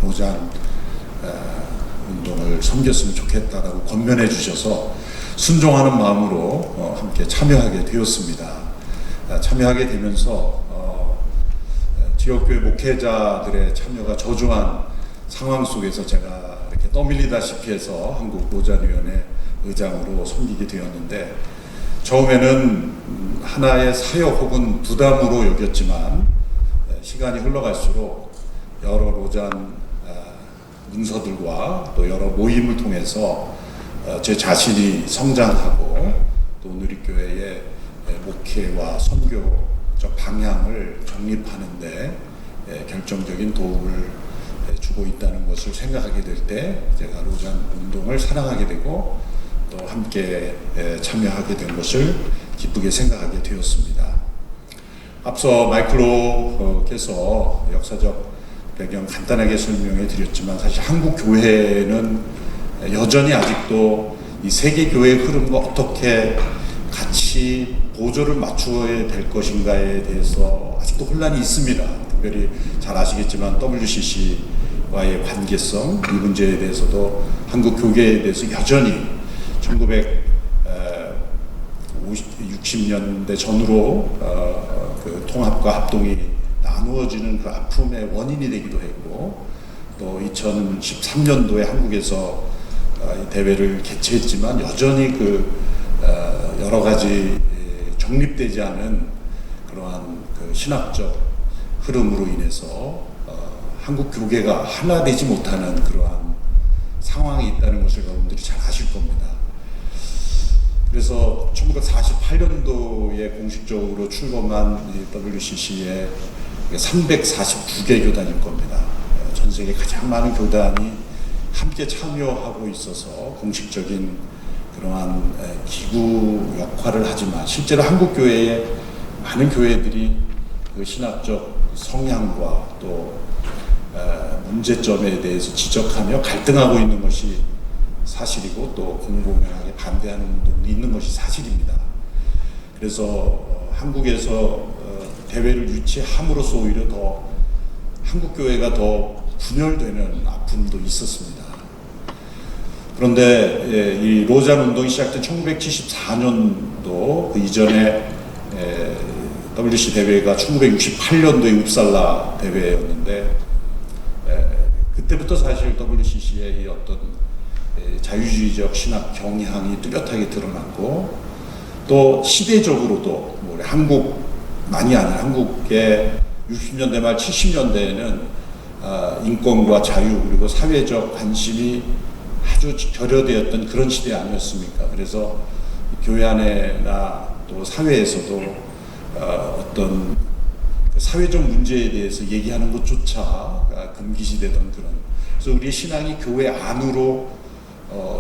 로잔 운동을 섬겼으면 좋겠다라고 권면해 주셔서 순종하는 마음으로 함께 참여하게 되었습니다. 참여하게 되면서 지역교회 목회자들의 참여가 저조한 상황 속에서 제가 이렇게 떠밀리다시피 해서 한국 로잔위원회 의장으로 섬기게 되었는데 처음에는 하나의 사역 혹은 부담으로 여겼지만 시간이 흘러갈수록 여러 로잔 문서들과 또 여러 모임을 통해서 제 자신이 성장하고 또 온누리교회의 목회와 선교적 방향을 정립하는데 결정적인 도움을 주고 있다는 것을 생각하게 될 때 제가 로잔 운동을 사랑하게 되고 또 함께 참여하게 된 것을 기쁘게 생각하게 되었습니다. 앞서 마이클로께서 역사적 배경 간단하게 설명해 드렸지만 사실 한국 교회는 여전히 아직도 이 세계 교회의 흐름과 어떻게 같이 보조를 맞추어야 될 것인가에 대해서 아직도 혼란이 있습니다. 특별히 잘 아시겠지만 WCC와의 관계성 이 문제에 대해서도 한국 교계에 대해서 여전히 1960년대 전후로 그 통합과 합동이 나누어지는 그 아픔의 원인이 되기도 했고 또 2013년도에 한국에서 이 대회를 개최했지만 여전히 그 여러 가지 정립되지 않은 그러한 그 신학적 흐름으로 인해서 한국 교계가 하나 되지 못하는 그러한 상황이 있다는 것을 여러분들이 잘 아실 겁니다. 그래서 1948년도에 공식적으로 출범한 WCC의 349개 교단일 겁니다. 전 세계 가장 많은 교단이 함께 참여하고 있어서 공식적인 그러한 기구 역할을 하지만 실제로 한국 교회의 많은 교회들이 그 신학적 성향과 또 문제점에 대해서 지적하며 갈등하고 있는 것이 사실이고 또 공공연하게 반대하는 운동도 있는 것이 사실입니다. 그래서 한국에서 대회를 유치함으로써 오히려 더 한국 교회가 더 분열되는 아픔도 있었습니다. 그런데 이 로잔 운동이 시작된 1974년도 그 이전에 WC 대회가 1968년도에 웁살라 대회였는데 그때부터 사실 WCC의 어떤 자유주의적 신학 경향이 뚜렷하게 드러났고 또 시대적으로도 한국만이 아니라 한국의 60년대 말 70년대에는 인권과 자유 그리고 사회적 관심이 아주 결여되었던 그런 시대 아니었습니까? 그래서 교회 안에나 또 사회에서도 어떤 사회적 문제에 대해서 얘기하는 것조차 금기시되던 그런, 그래서 우리의 신앙이 교회 안으로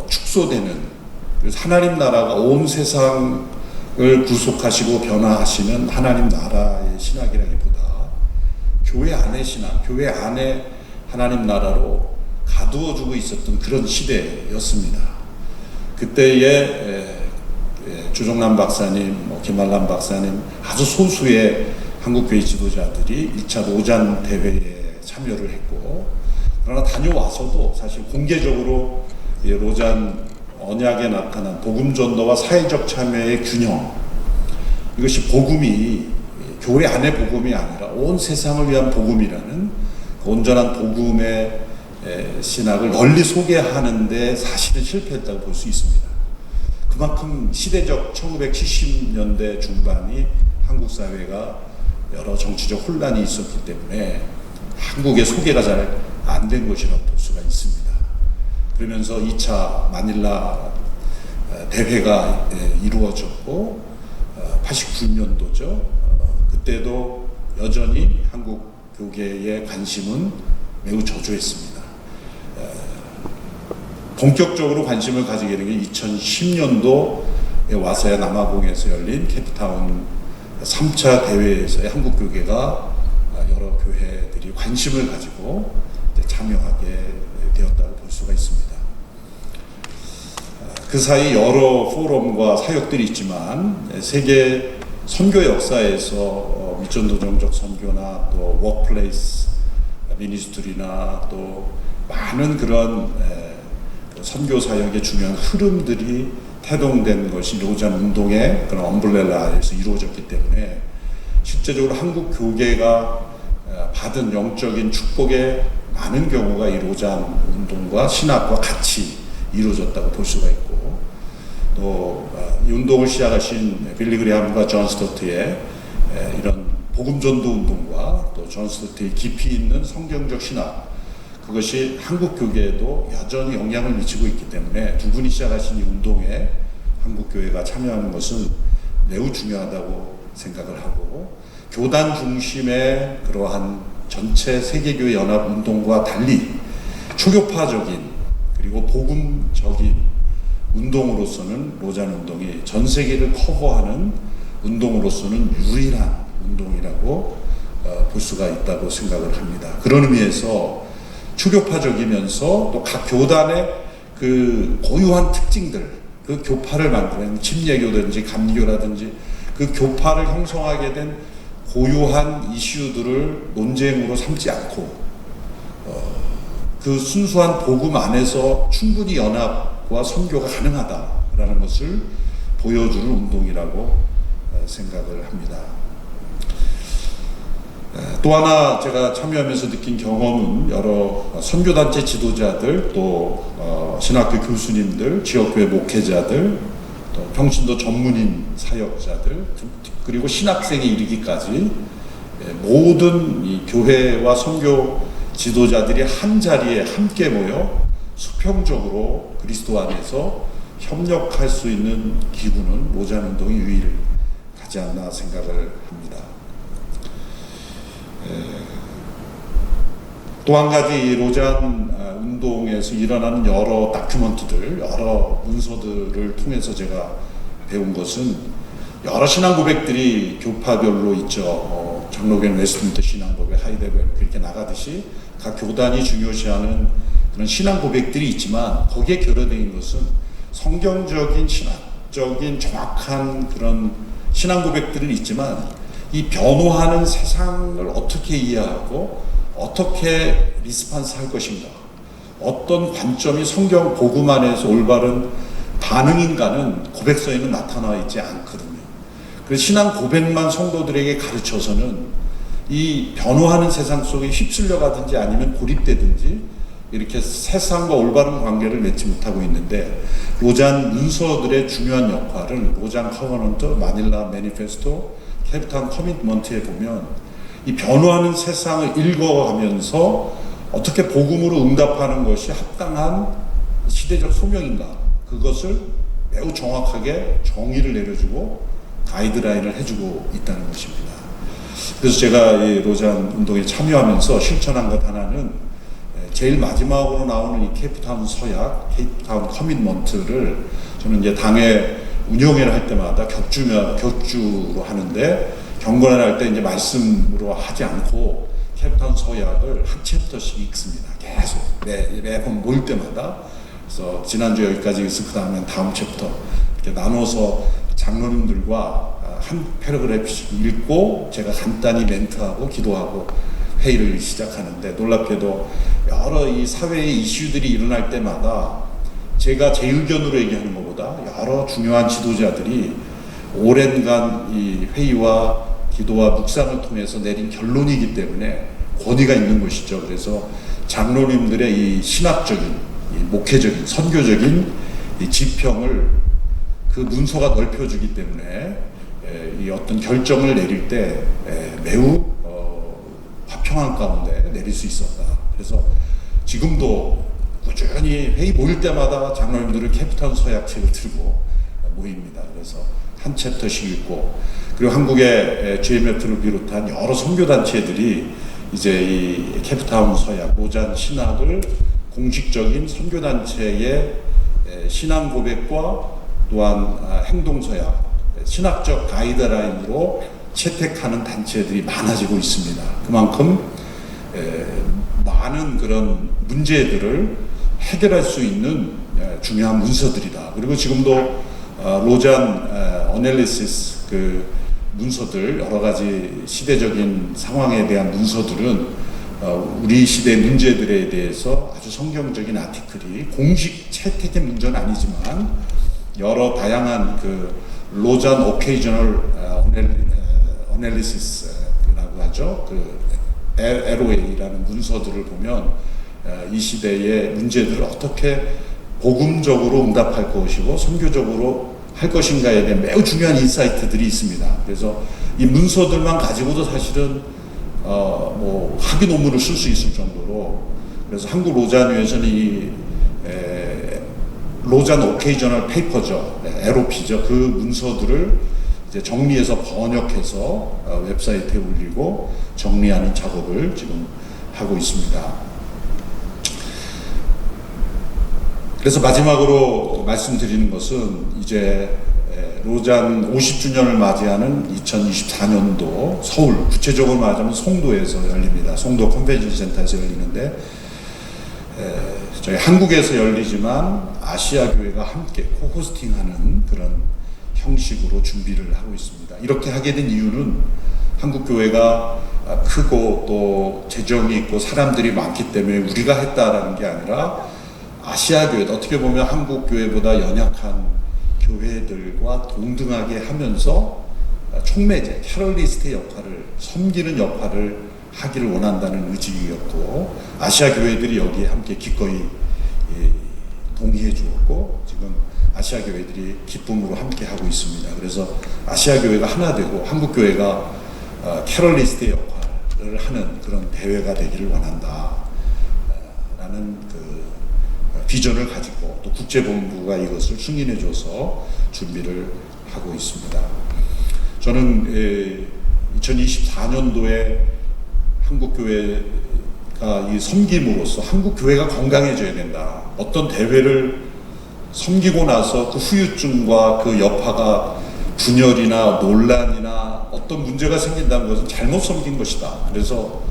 축소되는, 그래서 하나님 나라가 온 세상을 구속하시고 변화하시는 하나님 나라의 신학이라기보다 교회 안의 신학, 교회 안에 하나님 나라로 가두어주고 있었던 그런 시대였습니다. 그때에 주정남 박사님, 김한람 박사님, 아주 소수의 한국교회 지도자들이 1차 로잔 대회에 참여를 했고, 그러나 다녀와서도 사실 공개적으로 로잔 언약에 나타난 복음 전도와 사회적 참여의 균형, 이것이 복음이 교회 안의 복음이 아니라 온 세상을 위한 복음이라는 온전한 복음의 신학을 널리 소개하는데 사실은 실패했다고 볼 수 있습니다. 그만큼 시대적 1970년대 중반이 한국 사회가 여러 정치적 혼란이 있었기 때문에 한국의 소개가 잘 안 된 것이라고 볼 수가 있습니다. 그러면서 2차 마닐라 대회가 이루어졌고 89년도죠. 그때도 여전히 한국 교계의 관심은 매우 저조했습니다. 본격적으로 관심을 가지게 된 게 2010년도에 와서야 남아공에서 열린 케이프타운 3차 대회에서의 한국 교계가 여러 교회들이 관심을 가지고 참여하게 되었다고 볼 수가 있습니다. 그 사이 여러 포럼과 사역들이 있지만 세계 선교 역사에서 미전도정적 선교나 또 워크플레이스 미니스트리나 또 많은 그런 선교 사역의 중요한 흐름들이 태동된 것이 로잔 운동의 그런 엄브렐라에서 이루어졌기 때문에 실제적으로 한국 교계가 받은 영적인 축복의 많은 경우가 이 로잔 운동과 신학과 같이 이루어졌다고 볼 수가 있고, 또 이 운동을 시작하신 빌리 그레함과 존 스토트의 이런 복음 전도 운동과 또 존 스토트의 깊이 있는 성경적 신학, 그것이 한국 교계에도 여전히 영향을 미치고 있기 때문에 두 분이 시작하신 이 운동에 한국 교회가 참여하는 것은 매우 중요하다고 생각을 하고, 교단 중심의 그러한 전체 세계교회 연합 운동과 달리 초교파적인 그리고 복음적인 운동으로서는 로잔 운동이 전 세계를 커버하는 운동으로서는 유일한 운동이라고 볼 수가 있다고 생각을 합니다. 그런 의미에서 초교파적이면서 또 각 교단의 그 고유한 특징들, 그 교파를 만드는 침례교든지 감리교라든지 그 교파를 형성하게 된 고유한 이슈들을 논쟁으로 삼지 않고 그 순수한 복음 안에서 충분히 연합과 선교가 가능하다라는 것을 보여주는 운동이라고 생각을 합니다. 또 하나 제가 참여하면서 느낀 경험은 여러 선교단체 지도자들, 또 신학교 교수님들, 지역교회 목회자들, 또 평신도 전문인 사역자들, 그리고 신학생에 이르기까지 모든 이 교회와 선교 지도자들이 한 자리에 함께 모여 수평적으로 그리스도 안에서 협력할 수 있는 기구는 로잔 운동이 유일하지 않나 생각을 합니다. 또 한 가지 이 로잔 운동에서 일어나는 여러 다큐멘터들, 여러 문서들을 통해서 제가 배운 것은 여러 신앙 고백들이 교파별로 있죠. 장로교는 웨스트민스터 신앙 고백, 하이데벨 그렇게 나가듯이 각 교단이 중요시하는 그런 신앙 고백들이 있지만 거기에 결여되어 있는 것은 성경적인 신학적인 정확한 그런 신앙 고백들은 있지만 이 변호하는 세상을 어떻게 이해하고 어떻게 리스판스 할 것인가, 어떤 관점이 성경 복음 안에서 올바른 반응인가는 고백서에는 나타나 있지 않거든요. 그래서 신앙 고백만 성도들에게 가르쳐서는 이 변호하는 세상 속에 휩쓸려 가든지 아니면 고립되든지 이렇게 세상과 올바른 관계를 맺지 못하고 있는데, 로잔 문서들의 중요한 역할은 로잔 커버넌트, 마닐라 매니페스토, 케이프타운 커미트먼트에 보면 이 변호하는 세상을 읽어가면서 어떻게 복음으로 응답하는 것이 합당한 시대적 소명인가, 그것을 매우 정확하게 정의를 내려주고 가이드라인을 해주고 있다는 것입니다. 그래서 제가 이 로잔 운동에 참여하면서 실천한 것 하나는 제일 마지막으로 나오는 이 케이프타운 서약, 케이프타운 커미트먼트를 저는 이제 당회 운영회를 할 때마다 격주로 하는데, 경건을 할 때 이제 말씀으로 하지 않고 케이프타운 서약을 한 챕터씩 읽습니다. 계속 매번 모일 때마다. 그래서 지난주 여기까지 있을 그 다음에 다음 챕터 이렇게 나눠서 장로님들과 한 패러그래프씩 읽고 제가 간단히 멘트하고 기도하고 회의를 시작하는데, 놀랍게도 여러 이 사회의 이슈들이 일어날 때마다 제가 제 의견으로 얘기하는 것보다 여러 중요한 지도자들이 오랜간 이 회의와 기도와 묵상을 통해서 내린 결론이기 때문에 권위가 있는 것이죠. 그래서 장로님들의 이 신학적인, 이 목회적인, 선교적인 이 지평을 그 문서가 넓혀주기 때문에 이 어떤 결정을 내릴 때 매우 화평한 가운데 내릴 수 있었다. 그래서 지금도 꾸준히 회의 모일 때마다 장로님들은 케이프타운 서약책을 들고 모입니다. 그래서 한 챕터씩 읽고, 그리고 한국의 GMF를 비롯한 여러 선교단체들이 이제 이 케이프타운 서약, 로잔 신학을 공식적인 선교단체의 신앙 고백과 또한 행동서약, 신학적 가이드라인으로 채택하는 단체들이 많아지고 있습니다. 그만큼 많은 그런 문제들을 해결할 수 있는 중요한 문서들이다. 그리고 지금도 로잔 어널리시스 그 문서들, 여러 가지 시대적인 상황에 대한 문서들은 우리 시대 문제들에 대해서 아주 성경적인 아티클이 공식 채택의 문제는 아니지만 여러 다양한 그 로잔 오케이저널 어널리시스라고 하죠. 그 LOA라는 문서들을 보면 이 시대의 문제들을 어떻게 복음적으로 응답할 것이고 선교적으로 할 것인가에 대한 매우 중요한 인사이트들이 있습니다. 그래서 이 문서들만 가지고도 사실은 뭐 학위 논문을 쓸 수 있을 정도로, 그래서 한국 로잔회에서는 이 로잔 오케이저널 페이퍼죠, LOP죠. 그 문서들을 이제 정리해서 번역해서 웹사이트에 올리고 정리하는 작업을 지금 하고 있습니다. 그래서 마지막으로 말씀드리는 것은 이제 로잔 50주년을 맞이하는 2024년도 서울, 구체적으로 말하자면 송도에서 열립니다. 송도 컨벤션 센터에서 열리는데, 저희 한국에서 열리지만 아시아 교회가 함께 코호스팅하는 그런 형식으로 준비를 하고 있습니다. 이렇게 하게 된 이유는 한국 교회가 크고 또 재정이 있고 사람들이 많기 때문에 우리가 했다라는 게 아니라, 아시아 교회, 어떻게 보면 한국 교회보다 연약한 교회들과 동등하게 하면서 촉매제, 캐럴리스트의 역할을, 섬기는 역할을 하기를 원한다는 의지였고, 아시아 교회들이 여기에 함께 기꺼이 동의해 주었고, 지금 아시아 교회들이 기쁨으로 함께 하고 있습니다. 그래서 아시아 교회가 하나 되고 한국 교회가 캐럴리스트의 역할을 하는 그런 대회가 되기를 원한다 라는 그 비전을 가지고, 또 국제본부가 이것을 승인해줘서 준비를 하고 있습니다. 저는 2024년도에 한국 교회가 이 섬김으로써 한국 교회가 건강해져야 된다. 어떤 대회를 섬기고 나서 그 후유증과 그 여파가 분열이나 논란이나 어떤 문제가 생긴다는 것은 잘못 섬긴 것이다. 그래서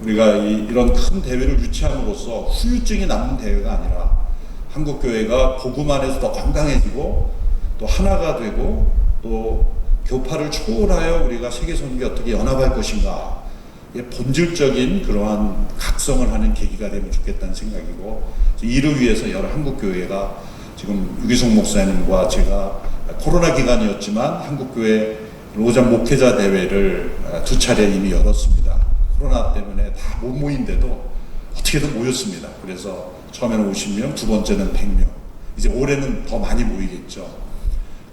우리가 이런 큰 대회를 유치함으로써 후유증이 남는 대회가 아니라 한국 교회가 복음 안에서 더 건강해지고 또 하나가 되고 또 교파를 초월하여 우리가 세계 선교에 어떻게 연합할 것인가, 본질적인 그러한 각성을 하는 계기가 되면 좋겠다는 생각이고, 이를 위해서 여러 한국 교회가 지금 유기성 목사님과 제가 코로나 기간이었지만 한국교회 로잔 목회자 대회를 2차례 이미 열었습니다. 코로나 때문에 다 못 모인데도 어떻게든 모였습니다. 그래서 처음에는 50명, 두 번째는 100명. 이제 올해는 더 많이 모이겠죠.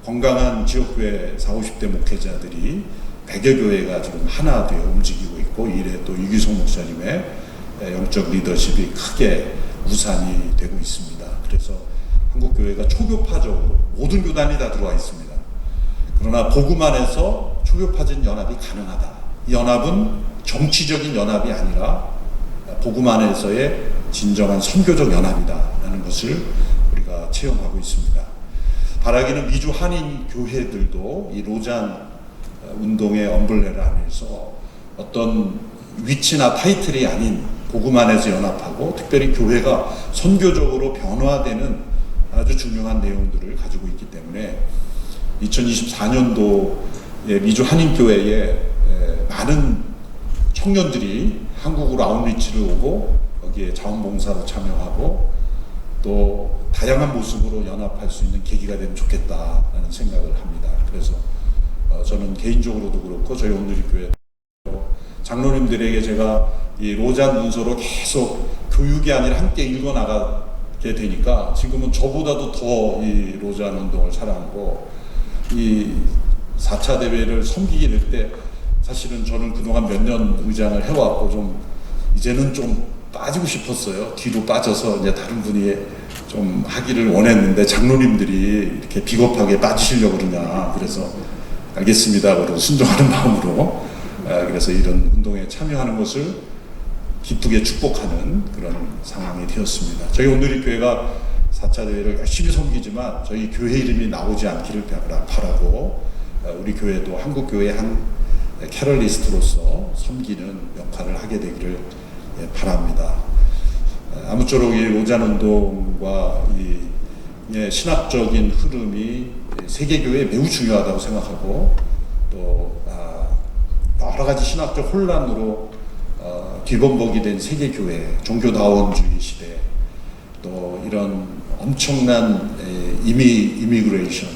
건강한 지역교회 40, 50대 목회자들이 100여 교회가 지금 하나 되어 움직이고 있고, 이래 또 유기성 목사님의 영적 리더십이 크게 우산이 되고 있습니다. 그래서 한국교회가 초교파적으로 모든 교단이 다 들어와 있습니다. 그러나 복음 안에서 초교파적인 연합이 가능하다. 이 연합은 정치적인 연합이 아니라 복음 안에서의 진정한 선교적 연합이다라는 것을 우리가 체험하고 있습니다. 바라기는 미주 한인 교회들도 이 로잔 운동의 엄블레라 안에서 어떤 위치나 타이틀이 아닌 복음 안에서 연합하고, 특별히 교회가 선교적으로 변화되는 아주 중요한 내용들을 가지고 있기 때문에 2024년도에 미주 한인교회에 많은 청년들이 한국으로 아웃리치를 오고 거기에 자원봉사로 참여하고 또 다양한 모습으로 연합할 수 있는 계기가 되면 좋겠다라는 생각을 합니다. 그래서 저는 개인적으로도 그렇고 저희 온누리교회 장로님들에게 제가 이 로잔 문서로 계속 교육이 아니라 함께 읽어나가게 되니까 지금은 저보다도 더 이 로잔 운동을 사랑하고, 이 4차 대회를 섬기게 될 때 사실은 저는 그동안 몇 년 의장을 해왔고 좀 이제는 좀 빠지고 싶었어요. 뒤로 빠져서 이제 다른 분이 좀 하기를 원했는데 장로님들이 이렇게 비겁하게 빠지시려고 그러냐. 그래서 알겠습니다. 그러고 순종하는 마음으로 그래서 이런 운동에 참여하는 것을 기쁘게 축복하는 그런 상황이 되었습니다. 저희 온누리교회가 4차 대회를 열심히 섬기지만 저희 교회 이름이 나오지 않기를 바라고, 우리 교회도 한국교회의 한 캐럴리스트로서 섬기는 역할을 하게 되기를 바랍니다. 아무쪼록 이 로잔 운동과 이 신학적인 흐름이 세계교회에 매우 중요하다고 생각하고, 또 여러 가지 신학적 혼란으로 뒤범벅이 된 세계교회, 종교다원주의 시대, 또 이런 엄청난 이미그레이션,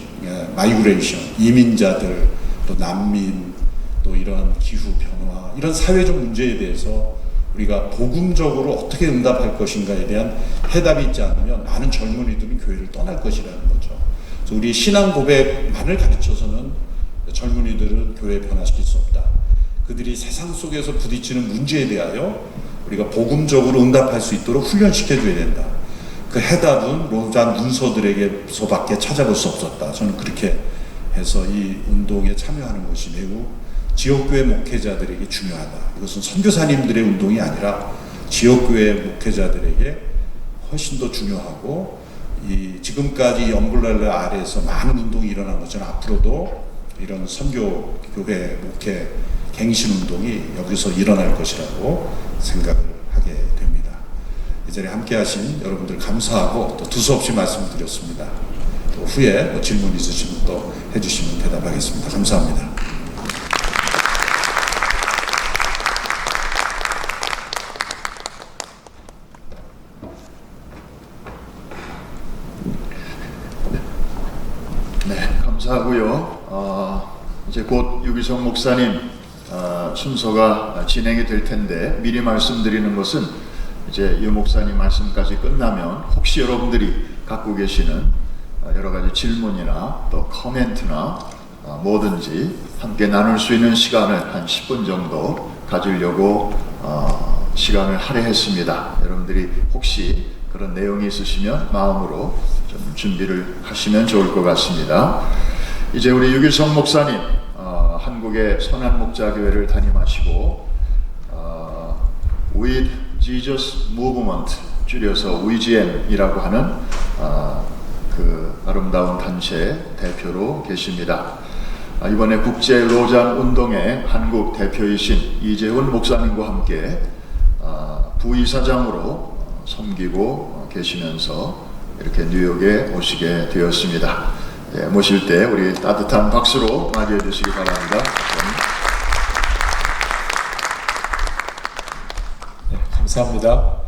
마이그레이션, 이민자들, 또 난민, 또 이런 기후 변화, 이런 사회적 문제에 대해서 우리가 복음적으로 어떻게 응답할 것인가에 대한 해답이 있지 않으면 많은 젊은이들은 교회를 떠날 것이라는 거죠. 그래서 우리 신앙 고백만을 가르쳐서는 젊은이들은 교회에 변화시킬 수 없다. 그들이 세상 속에서 부딪히는 문제에 대하여 우리가 복음적으로 응답할 수 있도록 훈련시켜줘야 된다. 그 해답은 로잔 문서들에게서밖에 찾아볼 수 없었다. 저는 그렇게 해서 이 운동에 참여하는 것이 매우 지역교회 목회자들에게 중요하다. 이것은 선교사님들의 운동이 아니라 지역교회 목회자들에게 훨씬 더 중요하고, 지금까지 엄블렐라 아래에서 많은 운동이 일어난 것처럼 앞으로도 이런 선교교회 목회 갱신 운동이 여기서 일어날 것이라고 생각을 하게 됩니다. 이 자리에 함께 하신 여러분들 감사하고 또 두서없이 말씀드렸습니다. 또 후에 질문 있으시면 또 해주시면 대답하겠습니다. 감사합니다. 네, 감사하고요. 이제 곧 유기성 목사님 순서가 진행이 될 텐데, 미리 말씀드리는 것은 이제 유 목사님 말씀까지 끝나면 혹시 여러분들이 갖고 계시는 여러 가지 질문이나 또 코멘트나 뭐든지 함께 나눌 수 있는 시간을 한 10분 정도 가지려고 시간을 할애했습니다. 여러분들이 혹시 그런 내용이 있으시면 마음으로 좀 준비를 하시면 좋을 것 같습니다. 이제 우리 유기성 목사님 한국의 선한목자교회를 담임하시고 With Jesus Movement, 줄여서 WGM이라고 하는 그 아름다운 단체 대표로 계십니다. 이번에 국제 로잔 운동의 한국 대표이신 이재훈 목사님과 함께 부이사장으로 섬기고 계시면서 이렇게 뉴욕에 오시게 되었습니다. 모실 때 우리 따뜻한 박수로 맞이해 주시기 바랍니다. 네, 감사합니다.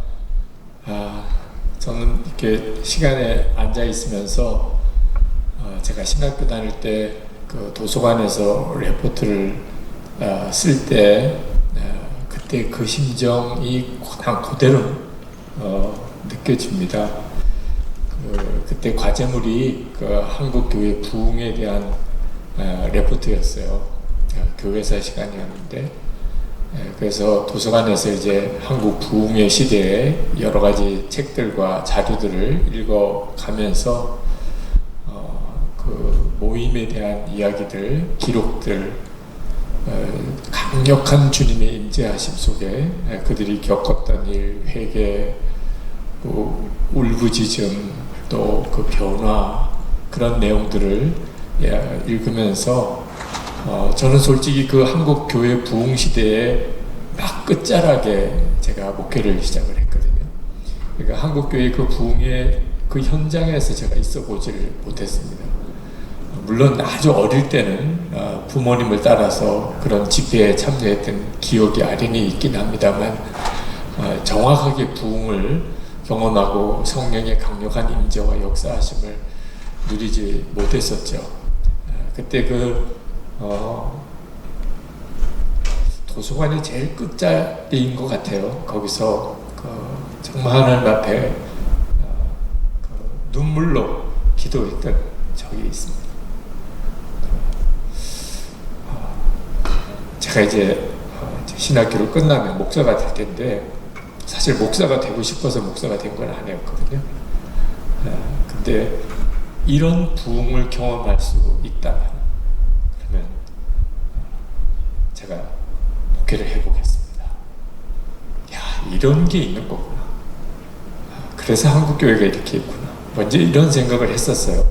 저는 이렇게 시간에 앉아 있으면서 제가 신학교 다닐 때 그 도서관에서 레포트를 쓸 때 그때 그 심정이 그냥 그대로 느껴집니다. 그때 과제물이 그 한국 교회 부흥에 대한 레포트였어요. 교회사 시간이었는데 그래서 도서관에서 이제 한국 부흥의 시대에 여러 가지 책들과 자료들을 읽어가면서 그 모임에 대한 이야기들, 기록들, 강력한 주님의 임재하심 속에 그들이 겪었던 일, 회개, 울부짖음, 또 그 변화, 그런 내용들을 읽으면서 저는 솔직히 그 한국 교회 부흥 시대에 막 끝자락에 제가 목회를 시작을 했거든요. 그러니까 한국 교회 그 부흥의 그 현장에서 제가 있어 보지를 못했습니다. 물론 아주 어릴 때는 부모님을 따라서 그런 집회에 참여했던 기억이 아련히 있긴 합니다만 정확하게 부흥을 경험하고 성령의 강력한 임재와 역사하심을 누리지 못했었죠. 그때 그 도서관이 제일 끝자리인 것 같아요. 거기서 정말 하나님 앞에 눈물로 기도했던 적이 있습니다. 제가 이제 신학교를 끝나면 목사가 될 텐데 사실 목사가 되고 싶어서 목사가 된 건 아니었거든요. 근데 이런 부흥을 경험할 수 있다면 그러면 제가 목회를 해보겠습니다. 야, 이런 게 있는 거구나. 그래서 한국 교회가 이렇게 있구나. 먼저 이런 생각을 했었어요.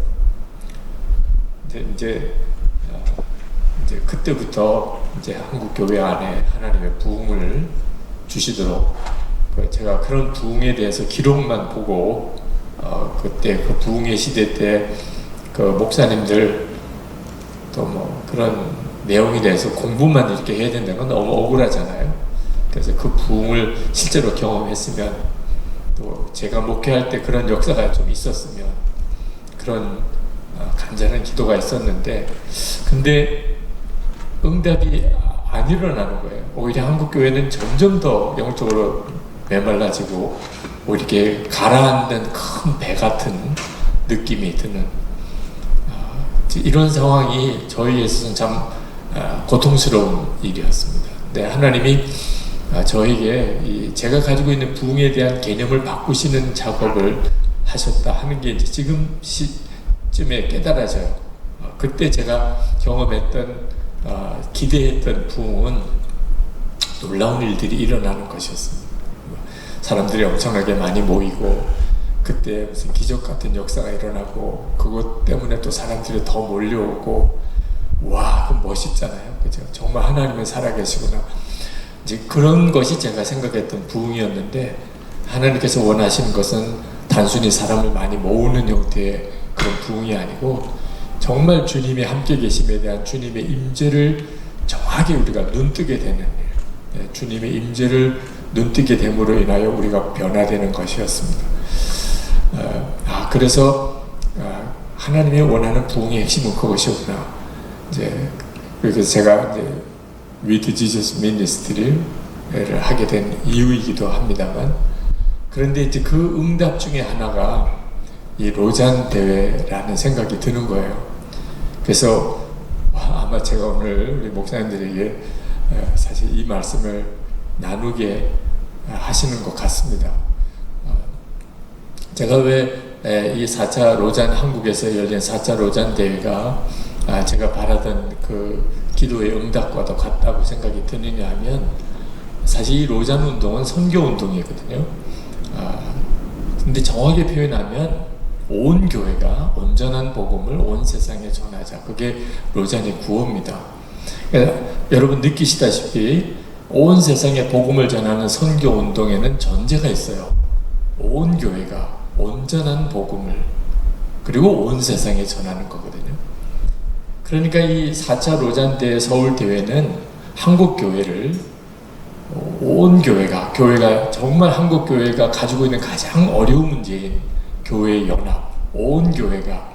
근데 이제 그때부터 이제 한국 교회 안에 하나님의 부흥을 주시도록 제가 그런 부흥에 대해서 기록만 보고 그때 그 부흥의 시대 때 그 목사님들 또 뭐 그런 내용에 대해서 공부만 이렇게 해야 된다는 건 너무 억울하잖아요. 그래서 그 부흥을 실제로 경험했으면 또 제가 목회할 때 그런 역사가 좀 있었으면 그런 간절한 기도가 있었는데 근데 응답이 안 일어나는 거예요. 오히려 한국 교회는 점점 더 영적으로 메말라지고 이렇게 가라앉는 큰 배 같은 느낌이 드는 이런 상황이 저희에 있어서는 참 고통스러운 일이었습니다. 네, 하나님이 저에게 제가 가지고 있는 부흥에 대한 개념을 바꾸시는 작업을 하셨다 하는 게 이제 지금 시점에 깨달아져요. 그때 제가 경험했던 기대했던 부흥은 놀라운 일들이 일어나는 것이었습니다. 사람들이 엄청나게 많이 모이고 그때 무슨 기적 같은 역사가 일어나고 그것 때문에 또 사람들이 더 몰려오고 와, 그 멋있잖아요. 그죠? 정말 하나님은 살아계시구나. 이제 그런 것이 제가 생각했던 부흥이었는데 하나님께서 원하시는 것은 단순히 사람을 많이 모으는 형태의 그런 부흥이 아니고 정말 주님이 함께 계심에 대한 주님의 임재를 정확히 우리가 눈뜨게 되는 일, 주님의 임재를 눈뜨게 됨으로 인하여 우리가 변화되는 것이었습니다. 그래서 하나님이 원하는 부흥의 핵심은 그것이었구나. 이제 그래서 제가 이제 With Jesus Ministry를 하게 된 이유이기도 합니다만, 그런데 이제 그 응답 중에 하나가 이 로잔 대회라는 생각이 드는 거예요. 그래서 아마 제가 오늘 우리 목사님들에게 사실 이 말씀을 나누게 하시는 것 같습니다. 제가 왜 이 4차 로잔, 한국에서 열린 4차 로잔 대회가 제가 바라던 그 기도의 응답과도 같다고 생각이 드느냐 하면 사실 이 로잔 운동은 선교 운동이거든요. 근데 정확하게 표현하면 온 교회가 온전한 복음을 온 세상에 전하자. 그게 로잔의 구호입니다. 그러니까 여러분 느끼시다시피 온 세상에 복음을 전하는 선교 운동에는 전제가 있어요. 온 교회가 온전한 복음을 그리고 온 세상에 전하는 거거든요. 그러니까 이 4차 로잔대 서울 대회는 한국 교회를 온 교회가 정말 한국 교회가 가지고 있는 가장 어려운 문제인 교회의 연합, 온 교회가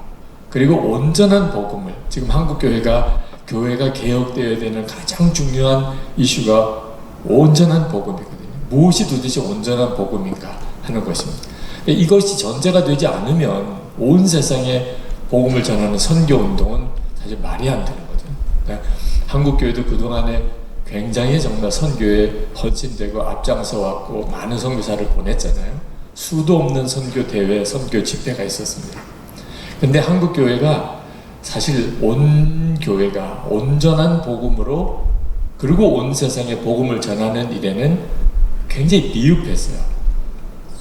그리고 온전한 복음을 지금 한국 교회가 개혁되어야 되는 가장 중요한 이슈가 온전한 복음이거든요. 무엇이 도대체 온전한 복음인가 하는 것입니다. 이것이 전제가 되지 않으면 온 세상에 복음을 전하는 선교 운동은 사실 말이 안 되는 거죠. 그러니까 한국 교회도 그동안에 굉장히 정말 선교에 헌신되고 앞장서 왔고 많은 선교사를 보냈잖아요. 수도 없는 선교 대회, 선교 집회가 있었습니다. 근데 한국 교회가 사실 온 교회가 온전한 복음으로 그리고 온 세상에 복음을 전하는 일에는 굉장히 미흡했어요.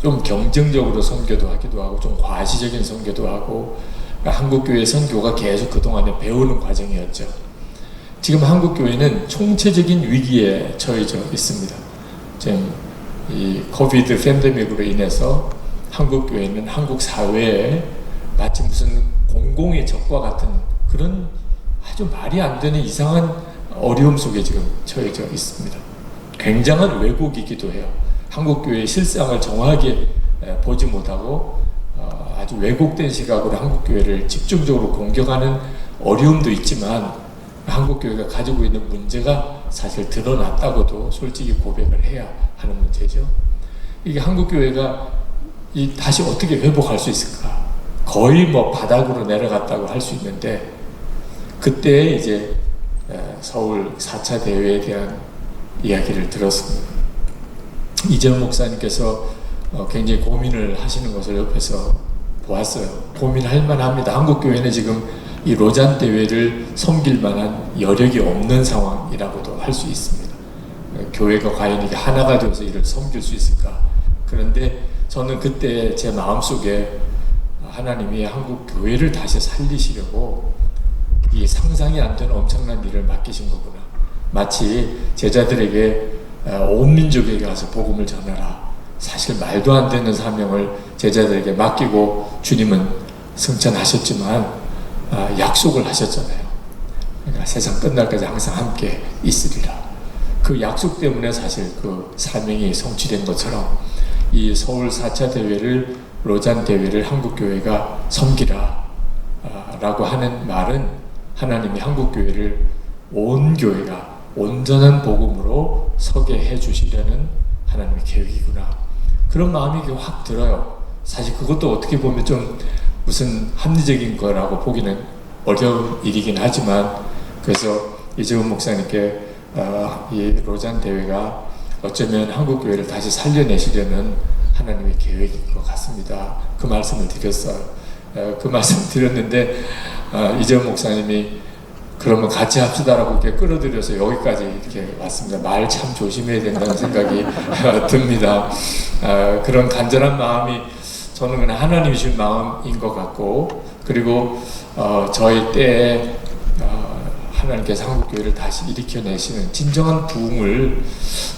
좀 경쟁적으로 선교도 하기도 하고 좀 과시적인 선교도 하고 그러니까 한국 교회 선교가 계속 그동안에 배우는 과정이었죠. 지금 한국 교회는 총체적인 위기에 처해져 있습니다. 지금 이 코비드 팬데믹으로 인해서 한국 교회는 한국 사회에 마치 무슨 공공의 적과 같은 그런 아주 말이 안 되는 이상한 어려움 속에 지금 처해져 있습니다. 굉장한 왜곡이기도 해요. 한국 교회의 실상을 정확하게 보지 못하고 아주 왜곡된 시각으로 한국 교회를 집중적으로 공격하는 어려움도 있지만 한국 교회가 가지고 있는 문제가 사실 드러났다고도 솔직히 고백을 해야 하는 문제죠. 이게 한국 교회가 다시 어떻게 회복할 수 있을까? 거의 뭐 바닥으로 내려갔다고 할 수 있는데 그때 이제 서울 4차 대회에 대한 이야기를 들었습니다. 이재훈 목사님께서 굉장히 고민을 하시는 것을 옆에서 보았어요. 고민할 만합니다. 한국 교회는 지금 이 로잔 대회를 섬길 만한 여력이 없는 상황이라고도 할 수 있습니다. 교회가 과연 이게 하나가 되어서 이를 섬길 수 있을까? 그런데 저는 그때 제 마음속에 하나님이 한국 교회를 다시 살리시려고 이 상상이 안 되는 엄청난 일을 맡기신 거구나. 마치 제자들에게 온 민족에게 가서 복음을 전하라. 사실 말도 안 되는 사명을 제자들에게 맡기고 주님은 승천하셨지만 약속을 하셨잖아요. 그러니까 세상 끝날까지 항상 함께 있으리라. 그 약속 때문에 사실 그 사명이 성취된 것처럼 이 서울 4차 대회를 로잔 대회를 한국교회가 섬기라 라고 하는 말은 하나님이 한국교회를 온 교회가 온전한 복음으로 서게 해주시려는 하나님의 계획이구나. 그런 마음이 확 들어요. 사실 그것도 어떻게 보면 좀 무슨 합리적인 거라고 보기는 어려운 일이긴 하지만 그래서 이재훈 목사님께 이 로잔 대회가 어쩌면 한국교회를 다시 살려내시려는 하나님의 계획인 것 같습니다. 그 말씀을 드렸어요. 그 말씀을 드렸는데 이재훈 목사님이 그러면 같이 합시다라고 이렇게 끌어들여서 여기까지 이렇게 왔습니다. 말 참 조심해야 된다는 생각이 듭니다. 그런 간절한 마음이 저는 그냥 하나님이 주신 마음인 것 같고 그리고 저희 때에 하나님께서 한국교회를 다시 일으켜내시는 진정한 부흥을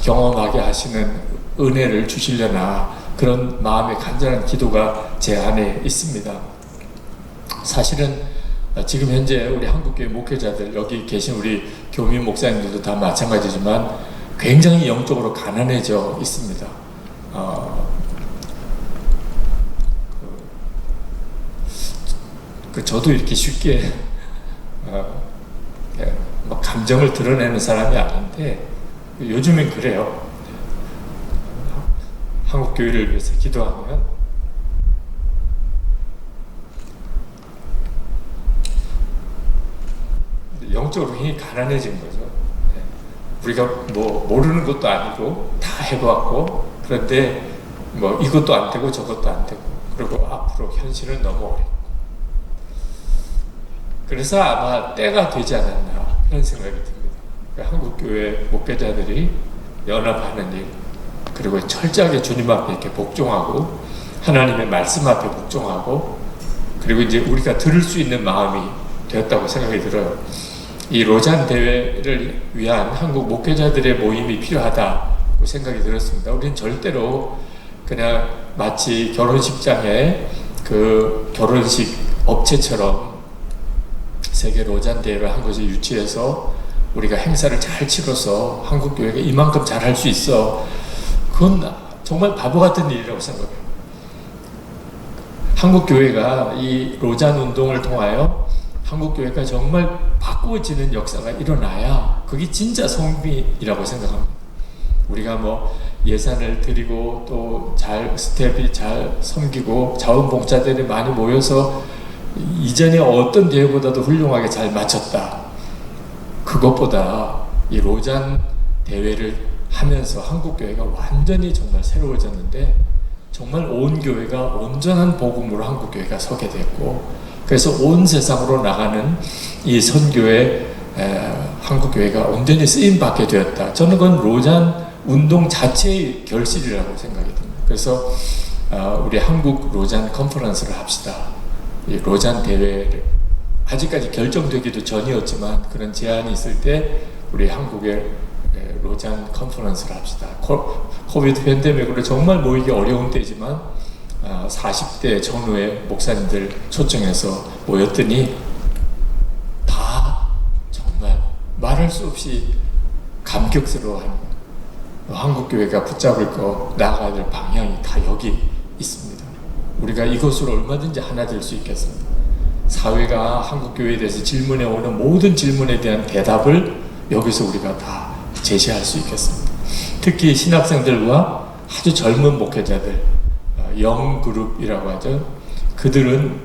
경험하게 하시는 은혜를 주시려나 그런 마음의 간절한 기도가 제 안에 있습니다. 사실은 지금 현재 우리 한국교회 목회자들 여기 계신 우리 교민 목사님들도 다 마찬가지지만 굉장히 영적으로 가난해져 있습니다. 저도 이렇게 쉽게 감정을 드러내는 사람이 아닌데 요즘엔 그래요. 한국교회를 위해서 기도하면 영적으로 굉장히 가난해진 거죠. 우리가 뭐 모르는 것도 아니고 다 해봤고 그런데 뭐 이것도 안 되고 저것도 안 되고 그리고 앞으로 현실은 너무 어렵고 그래서 아마 때가 되지 않았나 그런 생각이 듭니다. 한국교회 목회자들이 연합하는 일, 그리고 철저하게 주님 앞에 이렇게 복종하고 하나님의 말씀 앞에 복종하고, 그리고 이제 우리가 들을 수 있는 마음이 되었다고 생각이 들어요. 이 로잔 대회를 위한 한국 목회자들의 모임이 필요하다고 생각이 들었습니다. 우리는 절대로 그냥 마치 결혼식장에 그 결혼식 업체처럼 세계 로잔 대회를 한 것을 유치해서 우리가 행사를 잘 치러서 한국 교회가 이만큼 잘할 수 있어. 그건 정말 바보 같은 일이라고 생각해요. 한국 교회가 이 로잔 운동을 통하여 한국 교회가 정말 바꾸어지는 역사가 일어나야 그게 진짜 성비라고 생각합니다. 우리가 뭐 예산을 드리고 또 잘 스텝이 잘 섬기고 자원봉사자들이 많이 모여서 이전에 어떤 대회보다도 훌륭하게 잘 마쳤다. 그것보다 이 로잔 대회를 하면서 한국 교회가 완전히 정말 새로워졌는데, 정말 온 교회가 온전한 복음으로 한국 교회가 서게 됐고, 그래서 온 세상으로 나가는 이 선교에 한국 교회가 온전히 쓰임 받게 되었다. 저는 그건 로잔 운동 자체의 결실이라고 생각이 듭니다. 그래서 우리 한국 로잔 컨퍼런스를 합시다. 이 로잔 대회를 아직까지 결정되기도 전이었지만 그런 제안이 있을 때 우리 한국의 로잔 컨퍼런스를 합시다. 코비드 팬데믹으로 정말 모이기 어려운 때지만 40대 전후의 목사님들 초청해서 모였더니 다 정말 말할 수 없이 감격스러워합니다. 한국교회가 붙잡을 거, 나아가야 될 방향이 다 여기 있습니다. 우리가 이것으로 얼마든지 하나 될 수 있겠습니다. 사회가 한국교회에 대해서 질문해 오는 모든 질문에 대한 대답을 여기서 우리가 다 제시할 수 있겠습니다. 특히 신학생들과 아주 젊은 목회자들, 영그룹이라고 하죠. 그들은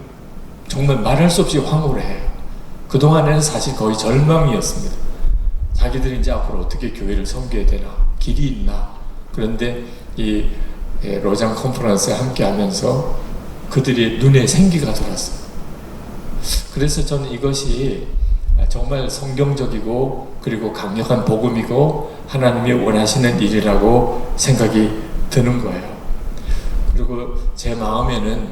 정말 말할 수 없이 황홀해 해요. 그동안에는 사실 거의 절망이었습니다. 자기들이 이제 앞으로 어떻게 교회를 섬겨야 되나, 길이 있나. 그런데 이 로잔 컨퍼런스에 함께 하면서 그들이 눈에 생기가 돌았어요. 그래서 저는 이것이 정말 성경적이고 그리고 강력한 복음이고 하나님이 원하시는 일이라고 생각이 드는 거예요. 그리고 제 마음에는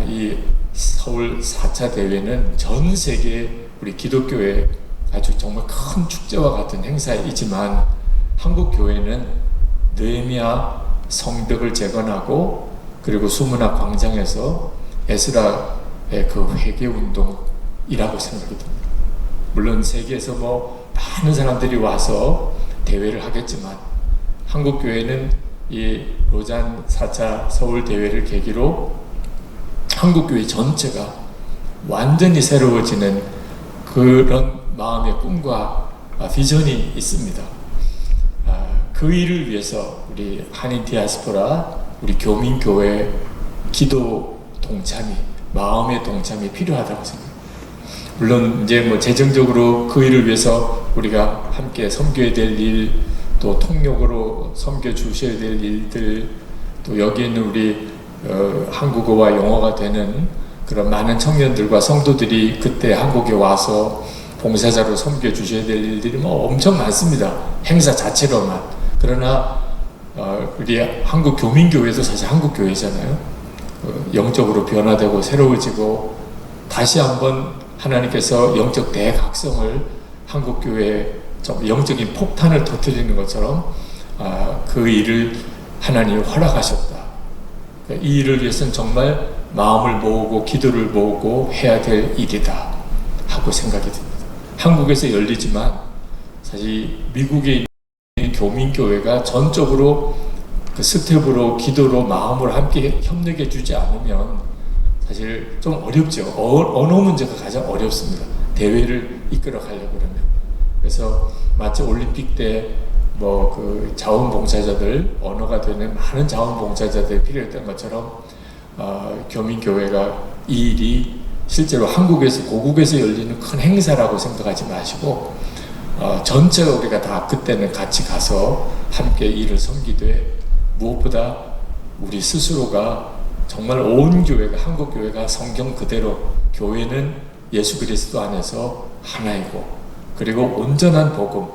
이 서울 4차 대회는 전 세계 우리 기독교의 아주 정말 큰 축제와 같은 행사이지만 한국 교회는 느헤미야 성벽을 재건하고 그리고 수문학 광장에서 에스라의 그 회개 운동이라고 생각이 듭니다. 물론 세계에서 뭐 많은 사람들이 와서 대회를 하겠지만 한국 교회는 이 로잔 4차 서울 대회를 계기로 한국 교회 전체가 완전히 새로워지는 그런 마음의 꿈과 비전이 있습니다. 그 일을 위해서 우리 한인 디아스포라, 우리 교민교회 기도 동참이, 마음의 동참이 필요하다고 생각합니다. 물론 이제 뭐 재정적으로 그 일을 위해서 우리가 함께 섬겨야 될 일, 또 통역으로 섬겨 주셔야 될 일들, 또 여기 있는 우리 한국어와 영어가 되는 그런 많은 청년들과 성도들이 그때 한국에 와서 봉사자로 섬겨 주셔야 될 일들이 뭐 엄청 많습니다. 행사 자체로만. 그러나 우리 한국 교민교회도 사실 한국 교회잖아요. 영적으로 변화되고 새로워지고 다시 한번 하나님께서 영적 대각성을 한국 교회에 영적인 폭탄을 터뜨리는 것처럼 그 일을 하나님이 허락하셨다. 이 일을 위해서는 정말 마음을 모으고 기도를 모으고 해야 될 일이다 하고 생각이 듭니다. 한국에서 열리지만 사실 미국에 있는 교민교회가 전적으로 그 스텝으로 기도로 마음으로 함께 협력해 주지 않으면 사실 좀 어렵죠. 언어 문제가 가장 어렵습니다. 대회를 이끌어 가려고 그러면. 그래서 마치 올림픽 때 뭐 그 자원봉사자들, 언어가 되는 많은 자원봉사자들이 필요했던 것처럼 교민교회가 이 일이 실제로 한국에서 고국에서 열리는 큰 행사라고 생각하지 마시고 전체가 우리가 다 그때는 같이 가서 함께 일을 섬기되 무엇보다 우리 스스로가 정말 온 교회가, 한국 교회가 성경 그대로 교회는 예수 그리스도 안에서 하나이고 그리고 온전한 복음,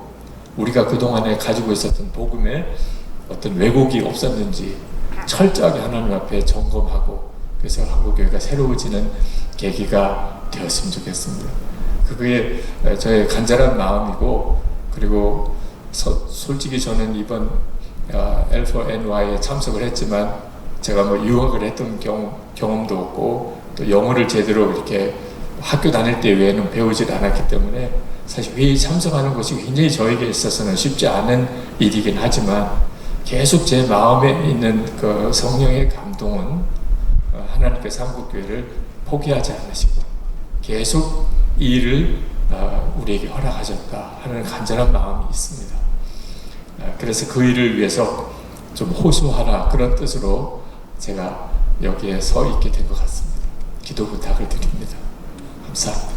우리가 그동안에 가지고 있었던 복음에 어떤 왜곡이 없었는지 철저하게 하나님 앞에 점검하고 그래서 한국교회가 새로워지는 계기가 되었으면 좋겠습니다. 그게 저의 간절한 마음이고, 그리고 솔직히 저는 이번 L4NY에 참석을 했지만 제가 뭐 유학을 했던 경험도 없고 또 영어를 제대로 이렇게 학교 다닐 때 외에는 배우질 않았기 때문에 사실 회의에 참석하는 것이 굉장히 저에게 있어서는 쉽지 않은 일이긴 하지만 계속 제 마음에 있는 그 성령의 감동은 하나님께서 한국교회를 포기하지 않으시고 계속 이 일을 우리에게 허락하셨다 하는 간절한 마음이 있습니다. 그래서 그 일을 위해서 좀 호소하라 그런 뜻으로 제가 여기에 서 있게 된 것 같습니다. 기도 부탁을 드립니다. 감사합니다.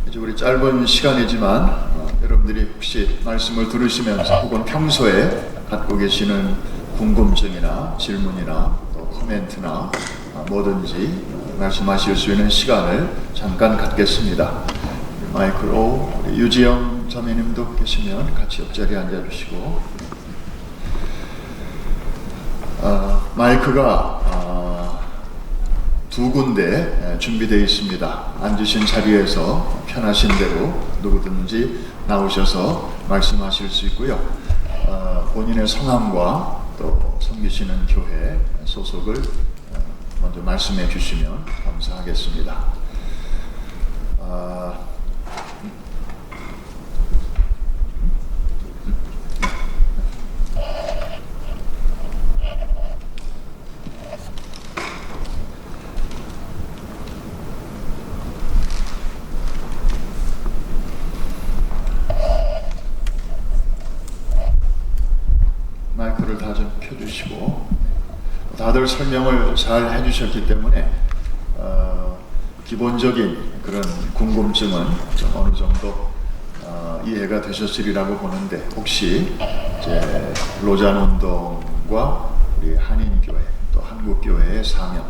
이제 우리 짧은 시간이지만 여러분들이 혹시 말씀을 들으시면서 혹은 평소에 갖고 계시는 궁금증이나 질문이나 또 코멘트나 뭐든지 말씀하실 수 있는 시간을 잠깐 갖겠습니다. 마이크로 우리 유지영 자매님도 계시면 같이 옆자리에 앉아주시고, 마이크가 두 군데 준비되어 있습니다. 앉으신 자리에서 편하신 대로 누구든지 나오셔서 말씀하실 수 있고요. 본인의 성함과 또 섬기시는 교회 소속을 먼저 말씀해 주시면 감사하겠습니다. 마이크를 다 좀 켜주시고, 다들 설명을 잘 해주셨기 때문에 기본적인 그런 궁금증은 좀 어느 정도 이해가 되셨으리라고 보는데, 혹시 이제 로잔 운동과 우리 한인교회 또 한국교회의 사명,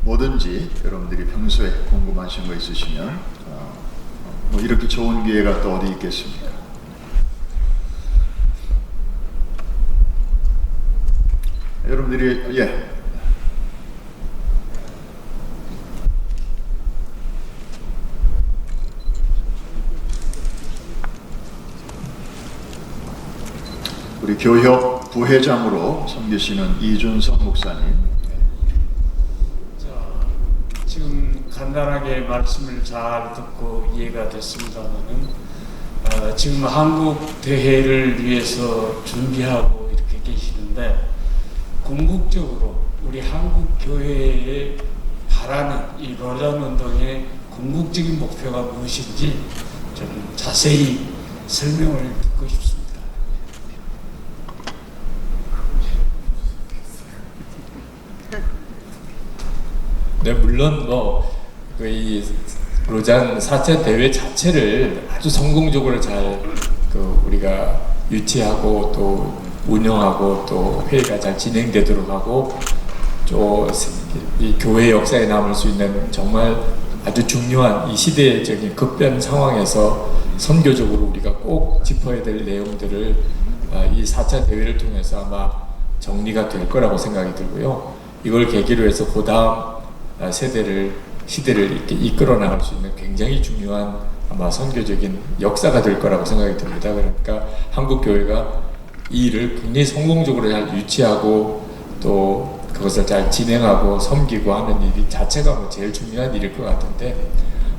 뭐든지 여러분들이 평소에 궁금하신 거 있으시면 뭐 이렇게 좋은 기회가 또 어디 있겠습니까? 여러분들이 우리 교협 부회장으로 섬기시는 이준석 목사님. 지금 간단하게 말씀을 잘 듣고 이해가 됐습니다만은 지금 한국 대회를 위해서 준비하고 이렇게 계시는데, 궁극적으로 우리 한국 교회에 바라는 이 로잔 운동의 궁극적인 목표가 무엇인지 좀 자세히 설명을 듣고 싶습니다. 네, 물론 이 로잔 4차 대회 자체를 아주 성공적으로 잘 우리가 유치하고 또 운영하고 또 회의가 잘 진행되도록 하고 또 이 교회 역사에 남을 수 있는 정말 아주 중요한 이 시대적인 급변 상황에서 선교적으로 우리가 꼭 짚어야 될 내용들을 이 4차 대회를 통해서 아마 정리가 될 거라고 생각이 들고요. 이걸 계기로 해서 그 다음 시대를 이렇게 이끌어 나갈 수 있는 굉장히 중요한 아마 선교적인 역사가 될 거라고 생각이 듭니다. 그러니까 한국 교회가 이 일을 굉장히 성공적으로 잘 유치하고 또 그것을 잘 진행하고 섬기고 하는 일 자체가 뭐 제일 중요한 일일 것 같은데,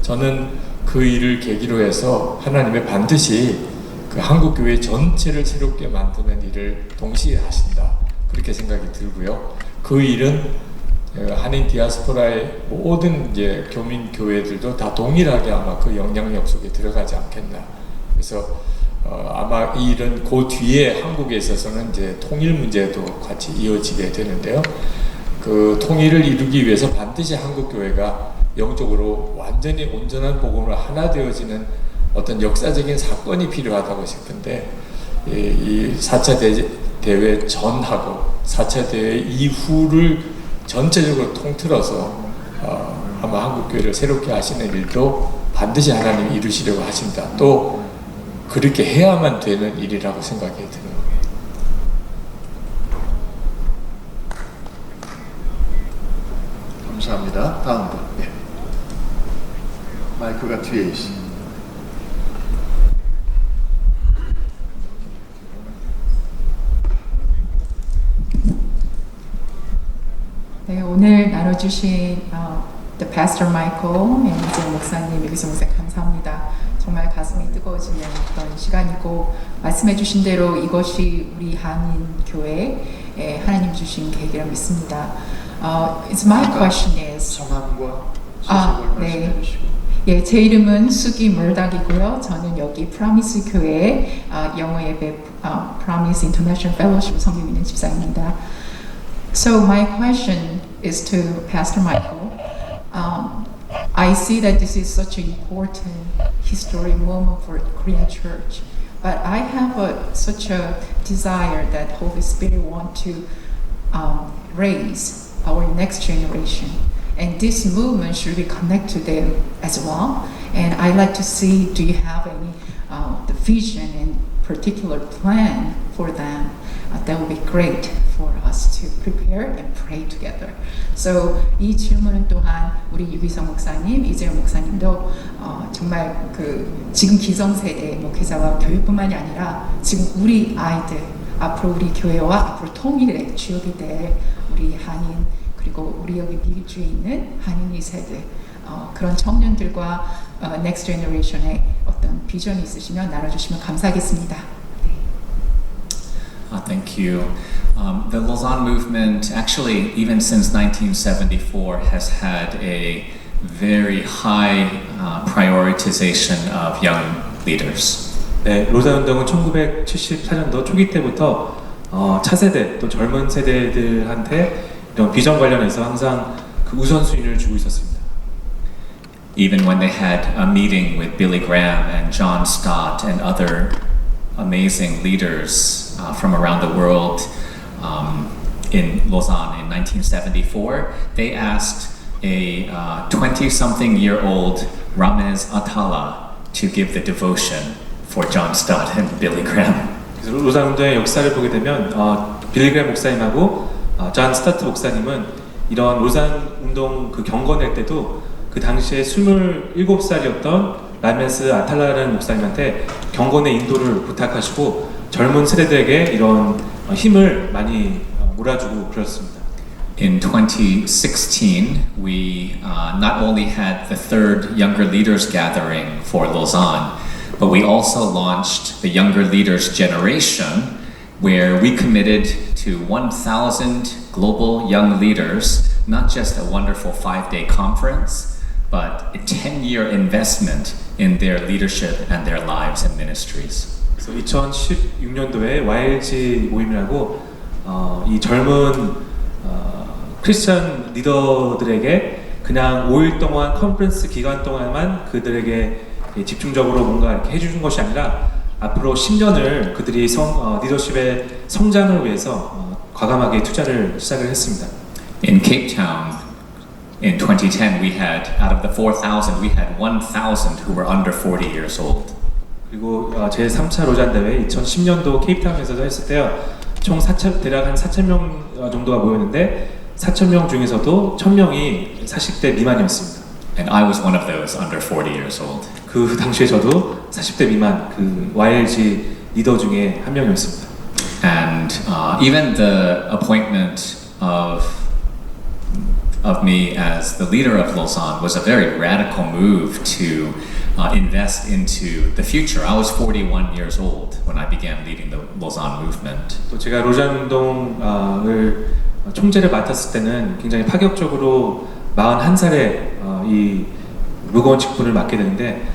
저는 그 일을 계기로 해서 하나님의 반드시 그 한국 교회 전체를 새롭게 만드는 일을 동시에 하신다, 그렇게 생각이 들고요. 그 일은 한인 디아스포라의 모든 이제 교민 교회들도 다 동일하게 아마 그 영향력 속에 들어가지 않겠나. 그래서 아마 이 일은 그 뒤에 한국에 있어서는 이제 통일 문제도 같이 이어지게 되는데요. 그 통일을 이루기 위해서 반드시 한국 교회가 영적으로 완전히 온전한 복음으로 하나 되어지는 어떤 역사적인 사건이 필요하다고 싶은데, 이 4차 대회 전하고 4차 대회 이후를 전체적으로 통틀어서 아마 한국교회를 새롭게 하시는 일도 반드시 하나님이 이루시려고 하신다. 또 그렇게 해야만 되는 일이라고 생각이 드는 거예요. 감사합니다. 다음 분. 예. 마이크가 뒤에 있습니다. 네, 오늘 나눠주신 The Pastor Michael, 이재 목사님, 여기서 목사 감사합니다. 정말 가슴이 뜨거워지는 그런 시간이고 말씀해주신 대로 이것이 우리 한인 교회에 하나님 주신 계획이라 믿습니다. It's my question is. 성함과 소속을 네. 말씀해 주시고. 예, 제 이름은 수기 물닥이고요. 저는 여기 프라미스 교회 영어 예배 프라미스 인터내셔널 펠로십 섬기고 있는 집사입니다. So my question is to Pastor Michael. I see that this is such an important historic moment for Korean Church, but I have such a desire that Holy Spirit want to raise our next generation, and this movement should be connected to them as well. And I'd like to see, do you have any the vision and particular plan for them? That would be great for us to prepare and pray together. So 이 질문은 또한 우리 유기성 목사님, 이재용 목사님도 정말 그 지금 기성세대 목회자와 교육뿐만이 아니라 지금 우리 아이들 앞으로 우리 교회와 앞으로 통일의 주역이 될 우리 한인 그리고 우리 여기 미주에 있는 한인 2세대 그런 청년들과 넥스트 제너레이션의 어떤 비전이 있으시면 나눠주시면 감사하겠습니다. Thank you. The Lausanne movement, actually, even since 1974, has had a very high prioritization of young leaders. 네, 로잔 운동은 1974년도 초기 때부터 차세대 또 젊은 세대들한테 이런 비전 관련해서 항상 그 우선순위를 주고 있었습니다. Even when they had a meeting with Billy Graham and John Stott and other amazing leaders from around the world in Lausanne in 1974, they asked a 20-something-year-old Ramez Atala to give the devotion for John Stott and Billy Graham. 그래서 로잔 운동의 역사를 보게 되면 빌리 그램 목사님하고 존 스타트 목사님은 이런 로잔 운동 그 경건할 때도 그 당시에 27살이었던 라메스 아탈라라는 목사님한테 경건의 인도를 부탁하시고 젊은 세대들에게 이런 힘을 많이 몰아주고 그랬습니다. In 2016, we not only had the third Younger Leaders Gathering for Lausanne, but we also launched the Younger Leaders Generation, where we committed to 1,000 global young leaders, not just a wonderful 5-day conference, but a 10-year investment in their leadership and their lives and ministries. 그래서 2016년도에 YLG 모임이라고 이 젊은 크리스천 리더들에게 그냥 5일 동안 컨퍼런스 기간 동안만 그들에게 집중적으로 뭔가 이렇게 해주는 것이 아니라 앞으로 10년을 그들이 리더십의 성장을 위해서 과감하게 투자를 시작을 했습니다. In Cape Town, in 2010, we had, out of the 4,000, we had 1,000 who were under 40 years old. 그리고 제 3차 로잔 대회 2010년도 케이프타운에서도 했을 때요. 총 대략 한 4,000명 정도가 모였는데 4,000명 중에서도 1,000명이 40대 미만이었습니다. And I was one of those under 40 years old. 그 당시에 저도 40대 미만 그 YLG 리더 중에 한 명이었습니다. And even the appointment of me as the leader of Lausanne was a very radical move to invest into the future. I was 41 years old when I began leading the Lausanne movement. 또 제가 로잔 운동을 총재를 맡았을 때는 굉장히 파격적으로 41살에 이 무거운 직분을 맡게 되는데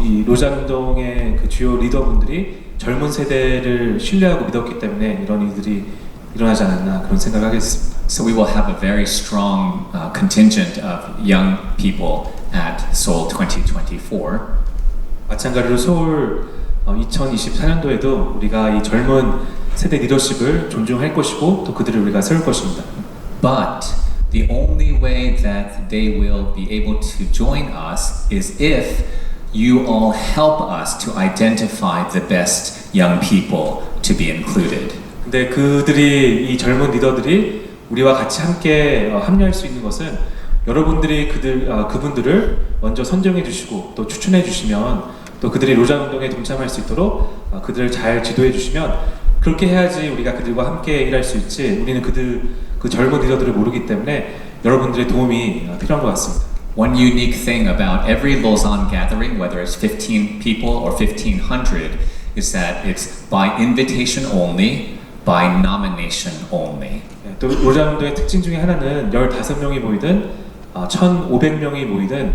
이 로잔 운동의 그 주요 리더분들이 젊은 세대를 신뢰하고 믿었기 때문에 이런 일들이 일어나지 않았나 그런 생각을 하게 됐습니다. So we will have a very strong contingent of young people at Seoul 2024. 마찬가지로 서울 2024년도에도 우리가 이 젊은 세대 리더십을 존중할 것이고 또 그들을 우리가 세울 것입니다. But the only way that they will be able to join us is if you all help us to identify the best young people to be included. 근데 그들이 이 젊은 리더들이 우리와 같이 함께 합류할 수 있는 것은 여러분들이 그분들을 먼저 선정해 주시고 또 추천해 주시면 또 그들이 로잔 운동에 동참할 수 있도록 그들을 잘 지도해 주시면 그렇게 해야지 우리가 그들과 함께 일할 수 있지 우리는 그 젊은 리더들을 모르기 때문에 여러분들의 도움이 필요한 것 같습니다. One unique thing about every Lausanne gathering, whether it's 15 people or 1,500, is that it's by invitation only, by nomination only. 또 로잔 운동의 특징 중에 하나는 15명이 모이든 1,500명이 모이든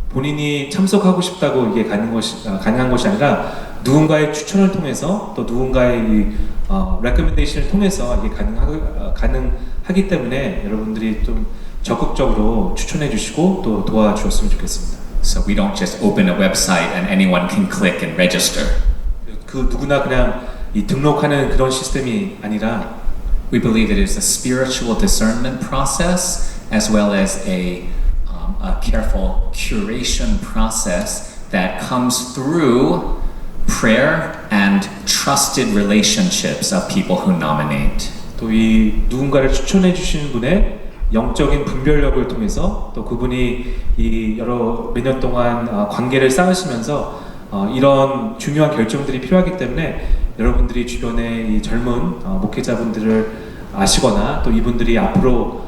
본인이 참석하고 싶다고 이게 가능한 것이 아니라 누군가의 추천을 통해서 또 누군가의 recommendation을 통해서 이게 가능하기 때문에 여러분들이 좀 적극적으로 추천해 주시고 또 도와주셨으면 좋겠습니다. So we don't just open a website and anyone can click and register. 그 누구나 그냥 이 등록하는 그런 시스템이 아니라 We believe it is a spiritual discernment process as well as a careful curation process that comes through prayer and trusted relationships of people who nominate. 또 이 누군가를 추천해 주시는 분의 영적인 분별력을 통해서 또 그분이 이 몇 년 동안 관계를 쌓으시면서 이런 중요한 결정들이 필요하기 때문에 여러분들이 주변에 이 젊은 목회자분들을 아시거나 또 이분들이 앞으로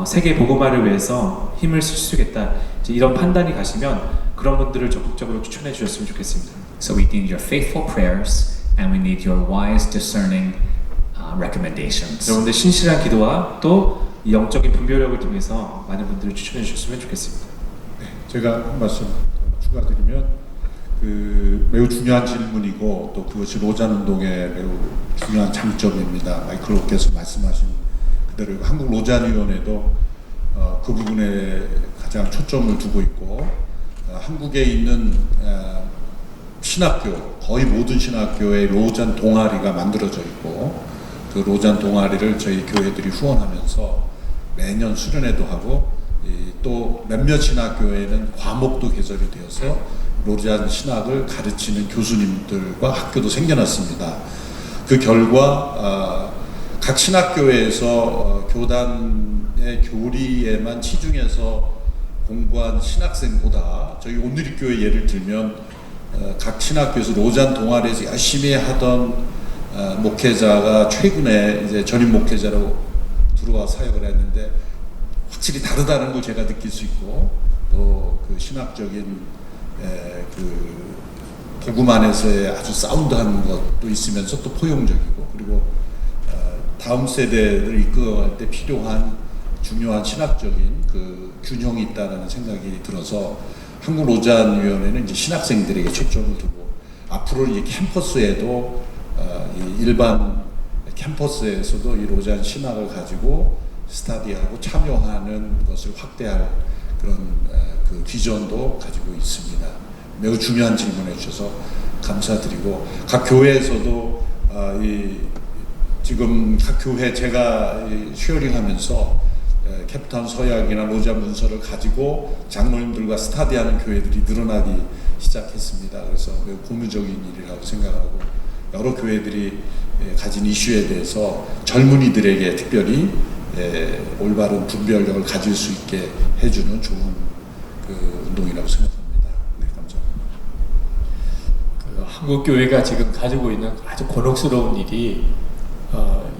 세계 복음화를 위해서 힘을 쓸 수 있겠다 이런 판단이 가시면 그런 분들을 적극적으로 추천해 주셨으면 좋겠습니다. So we need your faithful prayers and we need your wise discerning recommendations. 여러분들 신실한 기도와 또 이 영적인 분별력을 통해서 많은 분들을 추천해 주셨으면 좋겠습니다. 네, 제가 한 말씀 추가드리면 매우 중요한 질문이고 또 그것이 로잔 운동의 매우 중요한 장점입니다. 마이클 록께서 말씀하신 그대로 한국 로잔위원회도 그 부분에 가장 초점을 두고 있고 한국에 있는 신학교 거의 모든 신학교에 로잔 동아리가 만들어져 있고 그 로잔 동아리를 저희 교회들이 후원하면서 매년 수련회도 하고 또 몇몇 신학교에는 과목도 개설이 되어서 로잔 신학을 가르치는 교수님들과 학교도 생겨났습니다. 그 결과 각 신학교에서 교단의 교리에만 치중해서 공부한 신학생보다 저희 온누리교회 예를 들면 각 신학교에서 로잔 동아리에서 열심히 하던 목회자가 최근에 이제 전임 목회자로 들어와 사역을 했는데 확실히 다르다는 걸 제가 느낄 수 있고 또 그 신학적인 그 복음 안에서의 아주 사운드한 것도 있으면서 또 포용적이고 그리고 다음 세대를 이끌어갈 때 필요한 중요한 신학적인 그 균형이 있다는 생각이 들어서 한국 로잔 위원회는 이제 신학생들에게 초점을 두고 앞으로 이제 캠퍼스에도 일반 캠퍼스에서도 이 로잔 신학을 가지고 스터디하고 참여하는 것을 확대할 그런 그 비전도 가지고 있습니다. 매우 중요한 질문해 주셔서 감사드리고 각 교회에서도 지금 각 교회 제가 쉐어링하면서 캡탄 서약이나 로잔 문서를 가지고 장로님들과 스터디하는 교회들이 늘어나기 시작했습니다. 그래서 매우 고무적인 일이라고 생각하고 여러 교회들이 가진 이슈에 대해서 젊은이들에게 특별히 올바른 분별력을 가질 수 있게 해주는 좋은 그 운동이라고 생각합니다. 네, 감사합니다. 한국 교회가 지금 가지고 있는 아주 곤혹스러운 일이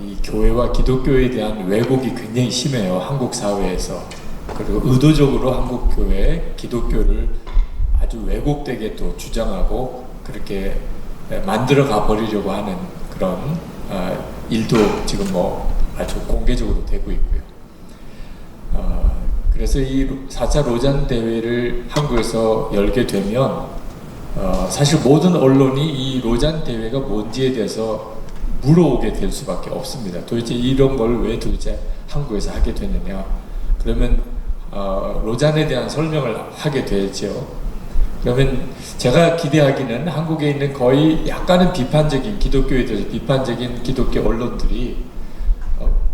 이 교회와 기독교에 대한 왜곡이 굉장히 심해요. 한국 사회에서. 그리고 의도적으로 한국 교회 기독교를 아주 왜곡되게 또 주장하고 그렇게 만들어 가 버리려고 하는 그런 일도 지금 아주 공개적으로 되고 있고요. 그래서 이 4차 로잔 대회를 한국에서 열게 되면 사실 모든 언론이 이 로잔 대회가 뭔지에 대해서 물어오게 될 수밖에 없습니다. 도대체 이런 걸 왜 도대체 한국에서 하게 되느냐. 그러면 로잔에 대한 설명을 하게 되죠. 그러면 제가 기대하기는 한국에 있는 거의 약간은 비판적인 기독교에 대해서 비판적인 기독교 언론들이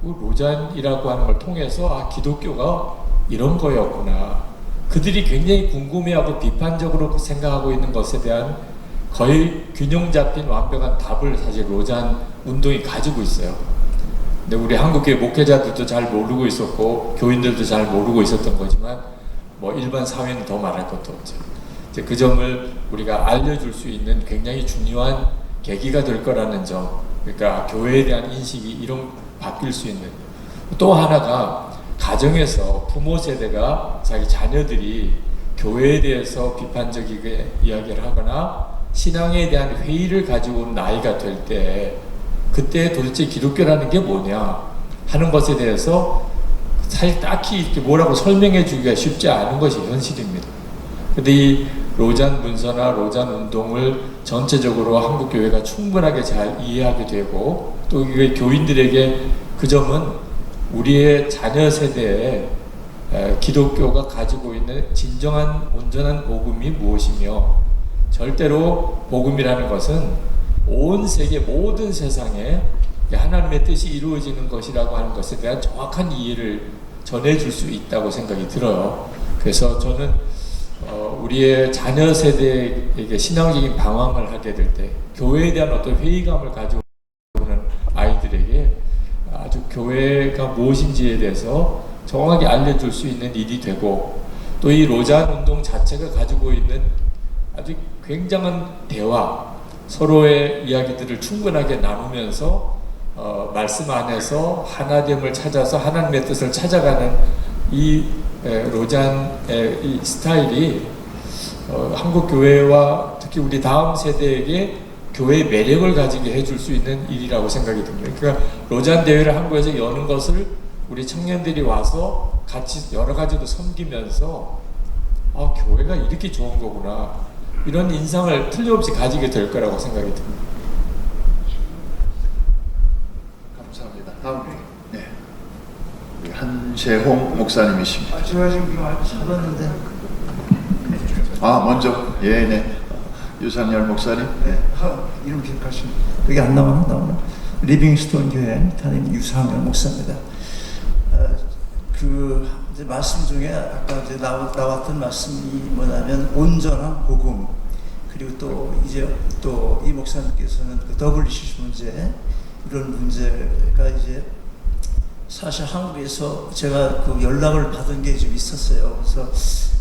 로잔이라고 하는 걸 통해서 기독교가 이런 거였구나. 그들이 굉장히 궁금해하고 비판적으로 생각하고 있는 것에 대한 거의 균형 잡힌 완벽한 답을 사실 로잔 운동이 가지고 있어요. 근데 우리 한국의 목회자들도 잘 모르고 있었고 교인들도 잘 모르고 있었던 거지만 뭐 일반 사회는 더 말할 것도 없죠. 이제 그 점을 우리가 알려줄 수 있는 굉장히 중요한 계기가 될 거라는 점. 그러니까 교회에 대한 인식이 이런 바뀔 수 있는. 또 하나가 가정에서 부모 세대가 자기 자녀들이 교회에 대해서 비판적이게 이야기를 하거나 신앙에 대한 회의를 가지고 온 나이가 될 때 그때 도대체 기독교라는 게 뭐냐 하는 것에 대해서 사실 딱히 이렇게 뭐라고 설명해 주기가 쉽지 않은 것이 현실입니다. 근데 이 로잔 문서나 로잔 운동을 전체적으로 한국 교회가 충분하게 잘 이해하게 되고 또 이게 교인들에게 그 점은 우리의 자녀 세대에 기독교가 가지고 있는 진정한 온전한 복음이 무엇이며 절대로 복음이라는 것은 온 세계 모든 세상에 하나님의 뜻이 이루어지는 것이라고 하는 것에 대한 정확한 이해를 전해줄 수 있다고 생각이 들어요. 그래서 저는 우리의 자녀 세대에게 신앙적인 방황을 하게 될 때 교회에 대한 어떤 회의감을 가지고 오는 아이들에게 아주 교회가 무엇인지에 대해서 정확하게 알려줄 수 있는 일이 되고 또 이 로잔 운동 자체가 가지고 있는 아주 굉장한 대화 서로의 이야기들을 충분하게 나누면서 말씀 안에서 하나됨을 찾아서 하나님의 뜻을 찾아가는 이 로잔의 이 스타일이 한국 교회와 특히 우리 다음 세대에게 교회의 매력을 가지게 해줄 수 있는 일이라고 생각이 듭니다. 그러니까 로잔 대회를 한국에서 여는 것을 우리 청년들이 와서 같이 여러 가지도 섬기면서 교회가 이렇게 좋은 거구나 이런 인상을 틀림없이 가지게 될 거라고 생각이 듭니다. 감사합니다. 다음 네, 우리 한세홍 목사님이십니다. 제가 지금 잡았는데. 먼저 네, 유상열 목사님. 네. 이름 기억하시면 여기 안 나오나? 리빙스톤 교회 담임 유상열 목사입니다. 이제 말씀 중에 아까 이제 나왔던 말씀이 뭐냐면 온전한 복음 그리고 또 이제 또 이 목사님께서는 그 WCC 문제 이런 문제가 이제 사실 한국에서 제가 그 연락을 받은 게 좀 있었어요. 그래서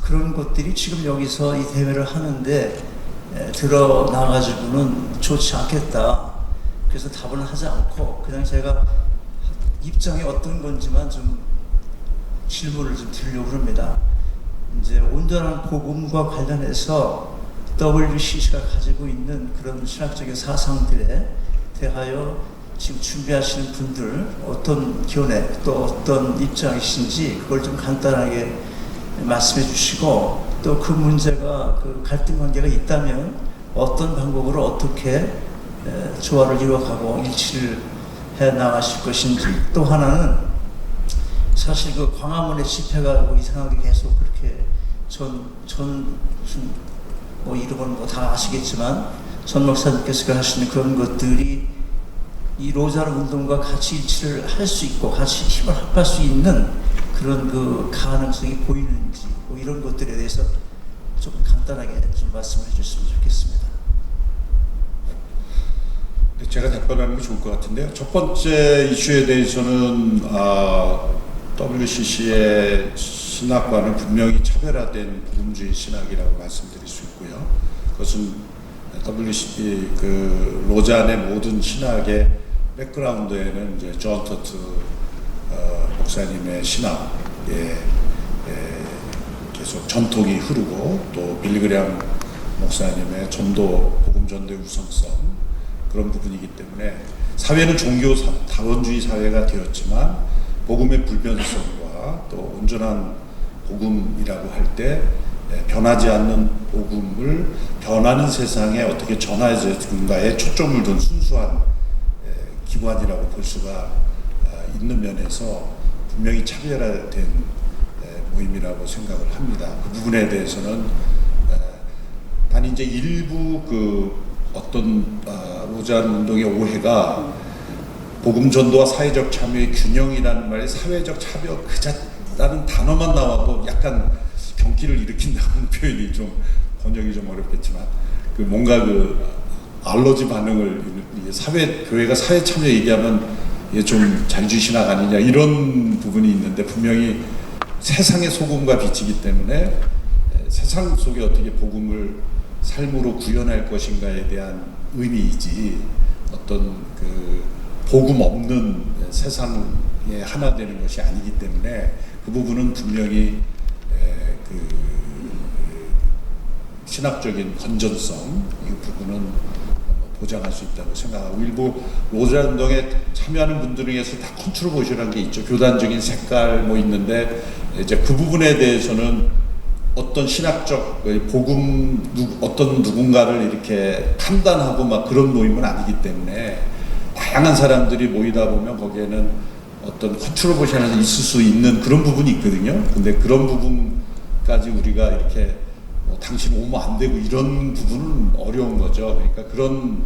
그런 것들이 지금 여기서 이 대회를 하는데 드러나가지고는 좋지 않겠다. 그래서 답을 하지 않고 그냥 제가 입장이 어떤 건지만 좀 질문을 좀 드리려고 합니다. 이제 온전한 복음과 관련해서 WCC가 가지고 있는 그런 신학적인 사상들에 대하여 지금 준비하시는 분들 어떤 견해 또 어떤 입장이신지 그걸 좀 간단하게 말씀해 주시고 또 그 문제가 그 갈등 관계가 있다면 어떤 방법으로 어떻게 조화를 이루어가고 일치를 해 나가실 것인지 또 하나는 사실 그 광화문의 집회가 뭐 이상하게 계속 그렇게 뭐 이름은 뭐 다 아시겠지만 전 목사님께서 하시는 그런 것들이 이 로잔 운동과 같이 일치를 할 수 있고 같이 힘을 합할 수 있는 그런 그 가능성이 보이는지 뭐 이런 것들에 대해서 좀 간단하게 좀 말씀해 주셨으면 좋겠습니다. 제가 답변하는 게 좋을 것 같은데요. 첫 번째 이슈에 대해서는 WCC의 신학과는 분명히 차별화된 복음주의 신학이라고 말씀드릴 수 있고요. 그것은 WCC 그 로잔의 모든 신학의 백그라운드에는 이제 존 터트 목사님의 신학에 계속 전통이 흐르고 또 빌리그램 목사님의 전도 복음 전도의 우성성 그런 부분이기 때문에 사회는 종교 다원주의 사회가 되었지만 복음의 불변성과 또 온전한 복음이라고 할 때 변하지 않는 복음을 변하는 세상에 어떻게 전하여야 되는가에 초점을 둔 순수한 기관이라고 볼 수가 있는 면에서 분명히 차별화된 모임이라고 생각을 합니다. 그 부분에 대해서는 단 이제 일부 그 어떤 로잔 운동의 오해가 복음 전도와 사회적 참여의 균형이라는 말이 사회적 참여 그자라는 단어만 나와도 약간 경기를 일으킨다는 표현이 좀 번역이 좀 어렵겠지만 그 뭔가 그 알러지 반응을 교회가 사회 참여 얘기하면 이게 좀 자유주의신학 아니냐 이런 부분이 있는데 분명히 세상의 소금과 빛이기 때문에 세상 속에 어떻게 복음을 삶으로 구현할 것인가에 대한 의미이지 어떤 그 복음 없는 세상에 하나 되는 것이 아니기 때문에 그 부분은 분명히 그 신학적인 건전성 이 부분은 보장할 수 있다고 생각하고 일부 로잔 운동에 참여하는 분들 중에서 다 컨트로버셜한 게 있죠. 교단적인 색깔 뭐 있는데 이제 그 부분에 대해서는 어떤 신학적 복음 어떤 누군가를 이렇게 판단하고 막 그런 모임은 아니기 때문에 다양한 사람들이 모이다 보면 거기에는 어떤 컨트로버셜이 있을 수 있는 그런 부분이 있거든요. 근데 그런 부분까지 우리가 이렇게 당신 오면 안 되고 이런 부분은 어려운 거죠. 그러니까 그런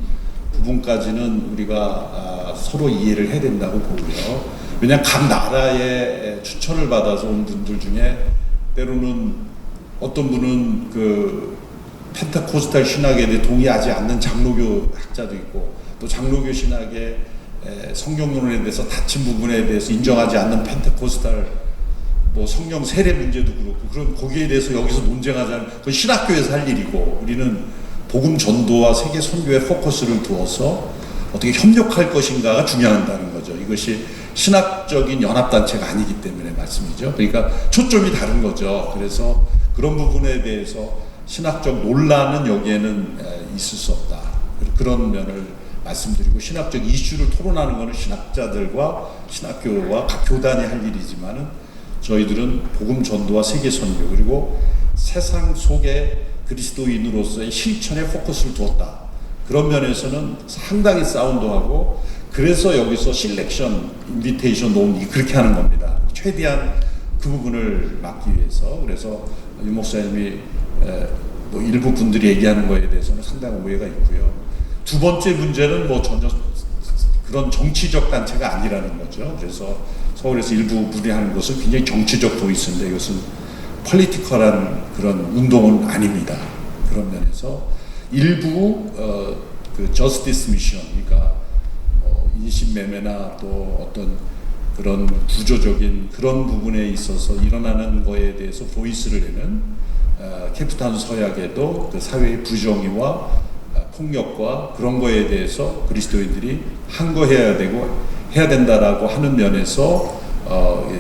부분까지는 우리가 서로 이해를 해야 된다고 보고요. 왜냐하면 각 나라의 추천을 받아서 온 분들 중에 때로는 어떤 분은 그 펜타코스탈 신학에 대해 동의하지 않는 장로교 학자도 있고 또 장로교 신학의 성경론에 대해서 닫힌 부분에 대해서 인정하지 않는 펜타코스탈 뭐 성령 세례 문제도 그렇고 그럼 거기에 대해서 여기서 논쟁하자는 그건 신학교에서 할 일이고 우리는 복음 전도와 세계 선교에 포커스를 두어서 어떻게 협력할 것인가가 중요하다는 거죠. 이것이 신학적인 연합단체가 아니기 때문에 말씀이죠. 그러니까 초점이 다른 거죠. 그래서 그런 부분에 대해서 신학적 논란은 여기에는 있을 수 없다. 그런 면을 말씀드리고 신학적 이슈를 토론하는 것은 신학자들과 신학교와 각 교단이 할 일이지만은 저희들은 복음 전도와 세계 선교 그리고 세상 속에 그리스도인으로서의 실천에 포커스를 두었다. 그런 면에서는 상당히 사운드하고 그래서 여기서 실렉션, 인비테이션 논의 그렇게 하는 겁니다. 최대한 그 부분을 막기 위해서. 그래서 유 목사님이 뭐 일부 분들이 얘기하는 거에 대해서는 상당히 오해가 있고요. 두 번째 문제는 뭐 전혀 그런 정치적 단체가 아니라는 거죠. 그래서 서울에서 일부 분리하는 것은 굉장히 정치적 보이스인데 이것은 폴리티컬한 그런 운동은 아닙니다. 그런 면에서 일부 그 저스티스 미션, 그러니까 인신매매나 또 어떤 그런 구조적인 그런 부분에 있어서 일어나는 거에 대해서 보이스를 내는 케이프타운 서약에도 그 사회의 부정의와 폭력과 그런 거에 대해서 그리스도인들이 항거해야 되고 해야 된다라고 하는 면에서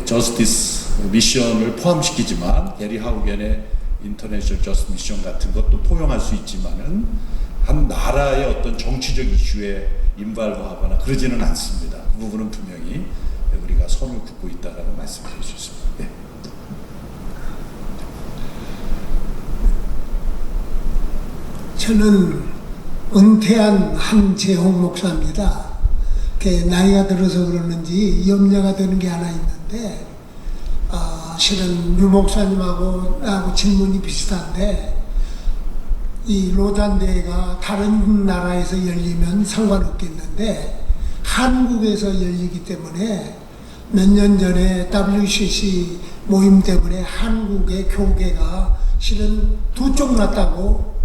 저스티스 미션을 포함시키지만 게리 하우겐의 인터내셔널 저스티스 미션 같은 것도 포용할 수 있지만은 한 나라의 어떤 정치적 이슈에 인발하거나 그러지는 않습니다. 그 부분은 분명히 우리가 선을 긋고 있다라고 말씀드릴 수 있습니다. 네. 저는 은퇴한 한재홍 목사입니다. 나이가 들어서 그러는지 염려가 되는 게 하나 있는데 실은 유 목사님하고 나하고 질문이 비슷한데 이 로잔 대회가 다른 나라에서 열리면 상관없겠는데 한국에서 열리기 때문에 몇 년 전에 WCC 모임 때문에 한국의 교계가 실은 두 쪽 났다고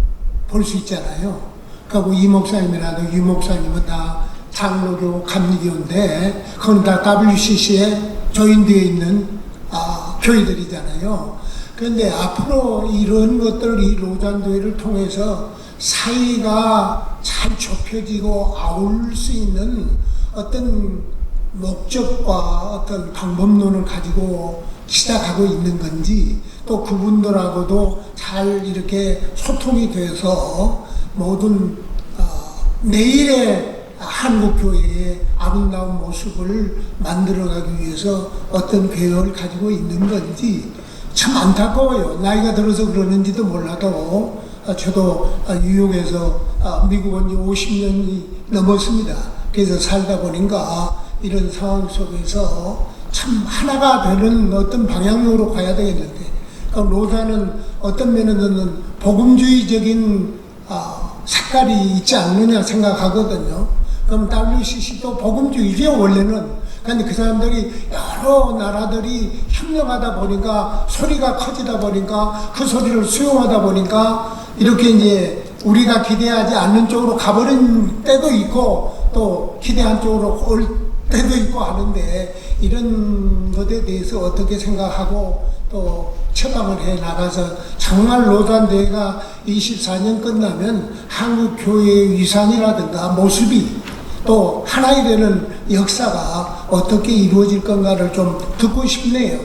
볼 수 있잖아요. 그리고 이 목사님이라도 유 목사님은 다 장로교 감리교인데 그건 다 WCC에 조인되어 있는 교회들이잖아요. 그런데 앞으로 이런 것들 이 로잔 대회를 통해서 사이가 잘 좁혀지고 아울 수 있는 어떤 목적과 어떤 방법론을 가지고 시작하고 있는 건지 또 그분들하고도 잘 이렇게 소통이 돼서 모든 내일의 한국교회의 아름다운 모습을 만들어가기 위해서 어떤 계획을 가지고 있는 건지 참 안타까워요. 나이가 들어서 그러는지도 몰라도 저도 뉴욕에서 미국 온 지 50년이 넘었습니다. 그래서 살다 보니까 이런 상황 속에서 참 하나가 되는 어떤 방향으로 가야 되겠는데 그럼 로자는 어떤 면에서는 복음주의적인 색깔이 있지 않느냐 생각하거든요. 그럼 WCC도 복음주의죠 원래는. 근데 그 사람들이 여러 나라들이 협력하다 보니까 소리가 커지다 보니까 그 소리를 수용하다 보니까 이렇게 이제 우리가 기대하지 않는 쪽으로 가버린 때도 있고 또 기대한 쪽으로 올 때도 있고 하는데 이런 것에 대해서 어떻게 생각하고 또 처방을 해 나가서 정말 로잔 대회가 24년 끝나면 한국 교회의 위상이라든가 모습이 또 하나이 되는 역사가 어떻게 이루어질 건가를 좀 듣고 싶네요.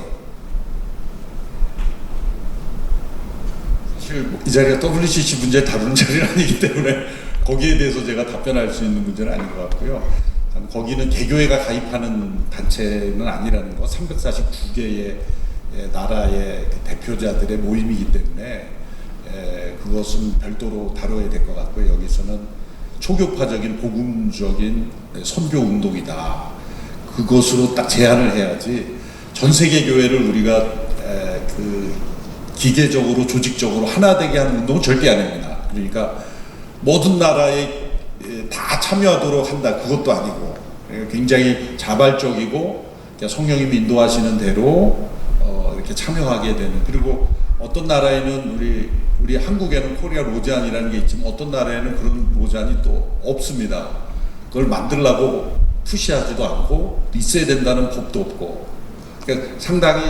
사실 이 자리가 WCC 문제 다루는 자리는 아니기 때문에 거기에 대해서 제가 답변할 수 있는 문제는 아닌 것 같고요. 거기는 개교회가 가입하는 단체는 아니라는 거, 349개의 나라의 대표자들의 모임이기 때문에 그것은 별도로 다뤄야 될 것 같고요. 여기서는 초교파적인 복음적인 선교 운동이다. 그것으로 딱 제한을 해야지 전 세계 교회를 우리가 그 기계적으로 조직적으로 하나 되게 하는 운동은 절대 아닙니다. 그러니까 모든 나라에 다 참여하도록 한다. 그것도 아니고 굉장히 자발적이고 성령님이 인도하시는 대로 이렇게 참여하게 되는. 그리고 어떤 나라에는 우리 한국에는 코리아 로잔이라는 게 있지만 어떤 나라에는 그런 로잔이 또 없습니다. 그걸 만들려고 푸시하지도 않고 있어야 된다는 법도 없고. 그러니까 상당히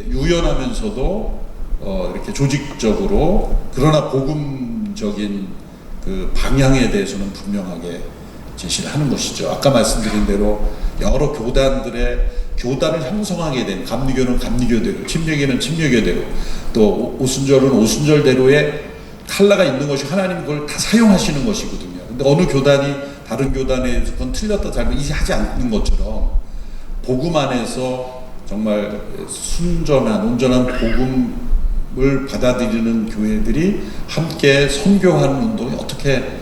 유연하면서도 이렇게 조직적으로 그러나 복음적인 그 방향에 대해서는 분명하게 제시를 하는 것이죠. 아까 말씀드린 대로 여러 교단을 형성하게 된 감리교는 감리교대로, 침례교는 침례교대로, 또 오순절은 오순절대로의 칼라가 있는 것이 하나님 그걸 다 사용하시는 것이거든요. 근데 어느 교단이 다른 교단에 그건 틀렸다 잘못하지 않는 것처럼 복음 안에서 정말 순전한 온전한 복음을 받아들이는 교회들이 함께 선교하는 운동이 어떻게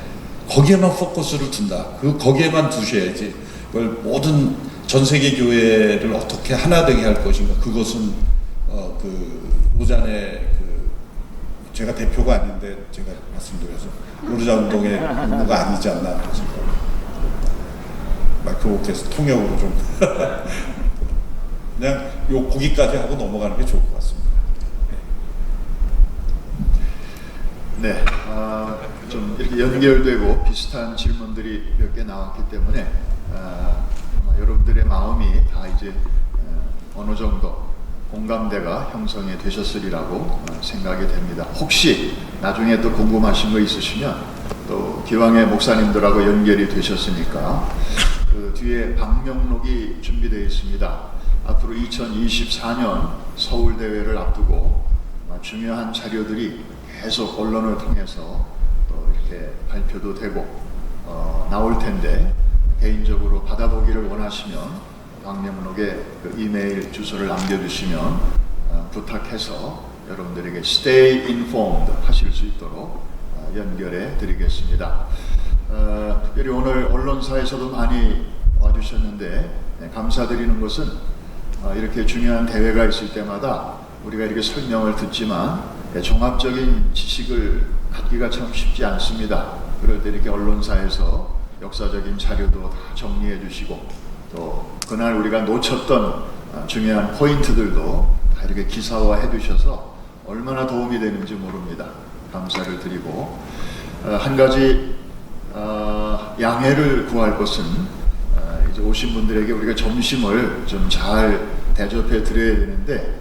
거기에만 포커스를 둔다. 거기에만 두셔야지. 그걸 모든 전 세계 교회를 어떻게 하나 되게 할 것인가. 그것은 그 로잔의 제가 대표가 아닌데 제가 말씀드려서 로자 운동의 의무가 아니지 않나 싶습니다. 마이크로캐스트 통역으로 좀 그냥 거기까지 하고 넘어가는 게 좋을 것 같습니다. 네, 좀 이렇게 연결되고 비슷한 질문들이 몇 개 나왔기 때문에 아마 여러분들의 마음이 다 이제 어느 정도 공감대가 형성이 되셨으리라고 생각이 됩니다. 혹시 나중에 또 궁금하신 거 있으시면 또 기왕의 목사님들하고 연결이 되셨으니까 그 뒤에 방명록이 준비되어 있습니다. 앞으로 2024년 서울대회를 앞두고 중요한 자료들이 계속 언론을 통해서 또 이렇게 발표도 되고 나올 텐데 개인적으로 받아보기를 원하시면 방명록에 그 이메일 주소를 남겨주시면 부탁해서 여러분들에게 stay informed 하실 수 있도록 연결해 드리겠습니다. 특별히 오늘 언론사에서도 많이 와주셨는데 감사드리는 것은 이렇게 중요한 대회가 있을 때마다 우리가 이렇게 설명을 듣지만 종합적인 지식을 갖기가 참 쉽지 않습니다. 그럴 때 이렇게 언론사에서 역사적인 자료도 다 정리해 주시고 또 그날 우리가 놓쳤던 중요한 포인트들도 다 이렇게 기사화해 주셔서 얼마나 도움이 되는지 모릅니다. 감사를 드리고 한 가지 양해를 구할 것은 이제 오신 분들에게 우리가 점심을 좀 잘 대접해 드려야 되는데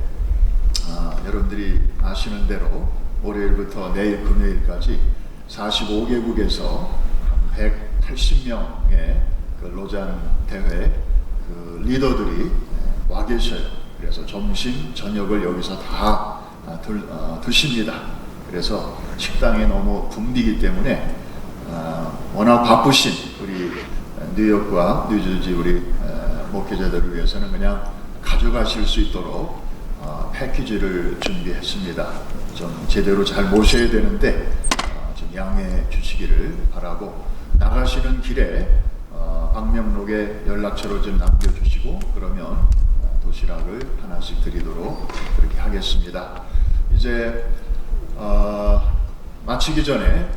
여러분들이 아시는 대로 월요일부터 내일 금요일까지 45개국에서 180명의 그 로잔 대회 그 리더들이 와 계셔요. 그래서 점심, 저녁을 여기서 다 드십니다. 그래서 식당이 너무 붐비기 때문에 워낙 바쁘신 우리 뉴욕과 뉴저지 우리 목회자들을 위해서는 그냥 가져가실 수 있도록 패키지를 준비했습니다. 좀 제대로 잘 모셔야 되는데 좀 양해해 주시기를 바라고 나가시는 길에 방명록에 연락처를 좀 남겨주시고 그러면 도시락을 하나씩 드리도록 그렇게 하겠습니다. 이제 마치기 전에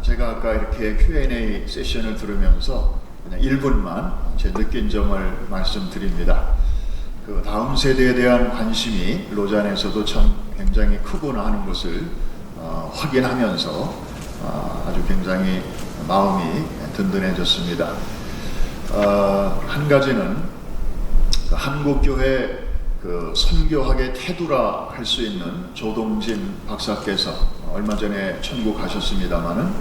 제가 아까 이렇게 Q&A 세션을 들으면서 그냥 1분만 제 느낀 점을 말씀드립니다. 그 다음 세대에 대한 관심이 로잔에서도 참 굉장히 크구나 하는 것을 확인하면서 아주 굉장히 마음이 든든해졌습니다. 한 가지는 그 한국교회 그 선교학의 태두라 할 수 있는 조동진 박사께서 얼마 전에 천국 가셨습니다마는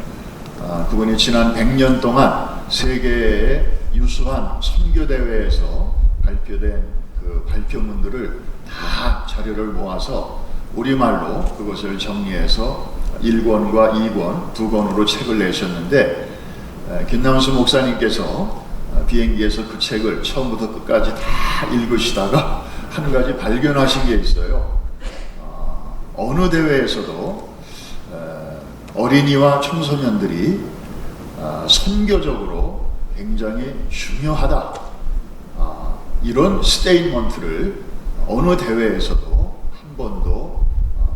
그분이 지난 100년 동안 세계의 유수한 선교대회에서 발표된 그 발표문들을 다 자료를 모아서 우리말로 그것을 정리해서 1권과 2권, 2권으로 책을 내셨는데 김남수 목사님께서 비행기에서 그 책을 처음부터 끝까지 다 읽으시다가 한 가지 발견하신 게 있어요. 어느 대회에서도 어린이와 청소년들이 선교적으로 굉장히 중요하다, 이런 스테이트먼트를 어느 대회에서도 한 번도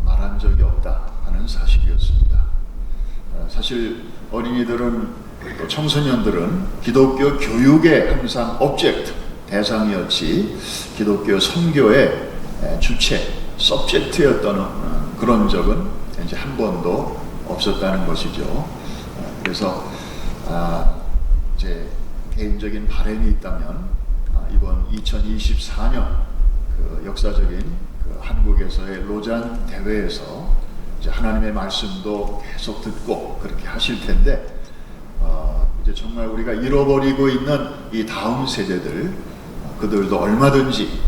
말한 적이 없다 하는 사실이었습니다. 사실 어린이들은 또 청소년들은 기독교 교육의 항상 오브젝트, 대상이었지 기독교 선교의 주체, 서브젝트였던 그런 적은 이제 한 번도 없었다는 것이죠. 그래서 제 개인적인 바람이 있다면 이번 2024년 그 역사적인 그 한국에서의 로잔 대회에서 이제 하나님의 말씀도 계속 듣고 그렇게 하실 텐데 이제 정말 우리가 잃어버리고 있는 이 다음 세대들, 그들도 얼마든지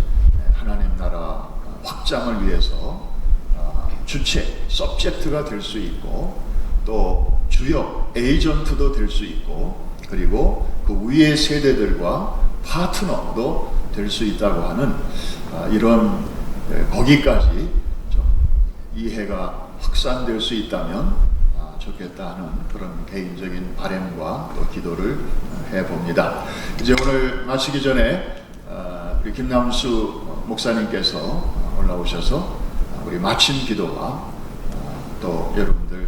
하나님 나라 확장을 위해서 주체, 서브젝트가 될 수 있고 또 주역, 에이전트도 될 수 있고 그리고 그 위의 세대들과 파트너도 될 수 있다고 하는 이런 거기까지 좀 이해가 확산될 수 있다면 좋겠다 하는 그런 개인적인 바람과 또 기도를 해봅니다. 이제 오늘 마치기 전에 우리 김남수 목사님께서 올라오셔서 우리 마침 기도와 또 여러분들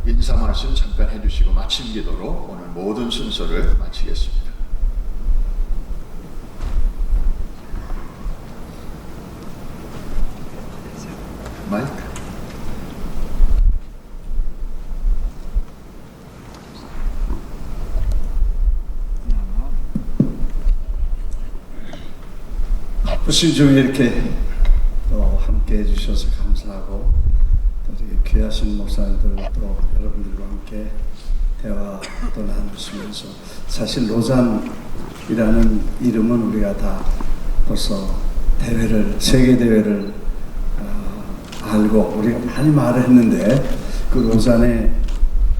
인사 말씀 잠깐 해주시고 마침 기도로 오늘 모든 순서를 마치겠습니다. 마이크. 바쁘신 중에 이렇게 또 함께 해주셔서 감사하고 또 이렇게 귀하신 목사님들 또 여러분들과 함께 대화도 나누시면서 사실 로잔이라는 이름은 우리가 다 벌써 대회를, 세계 대회를 알고 우리가 많이 말을 했는데 그 로잔의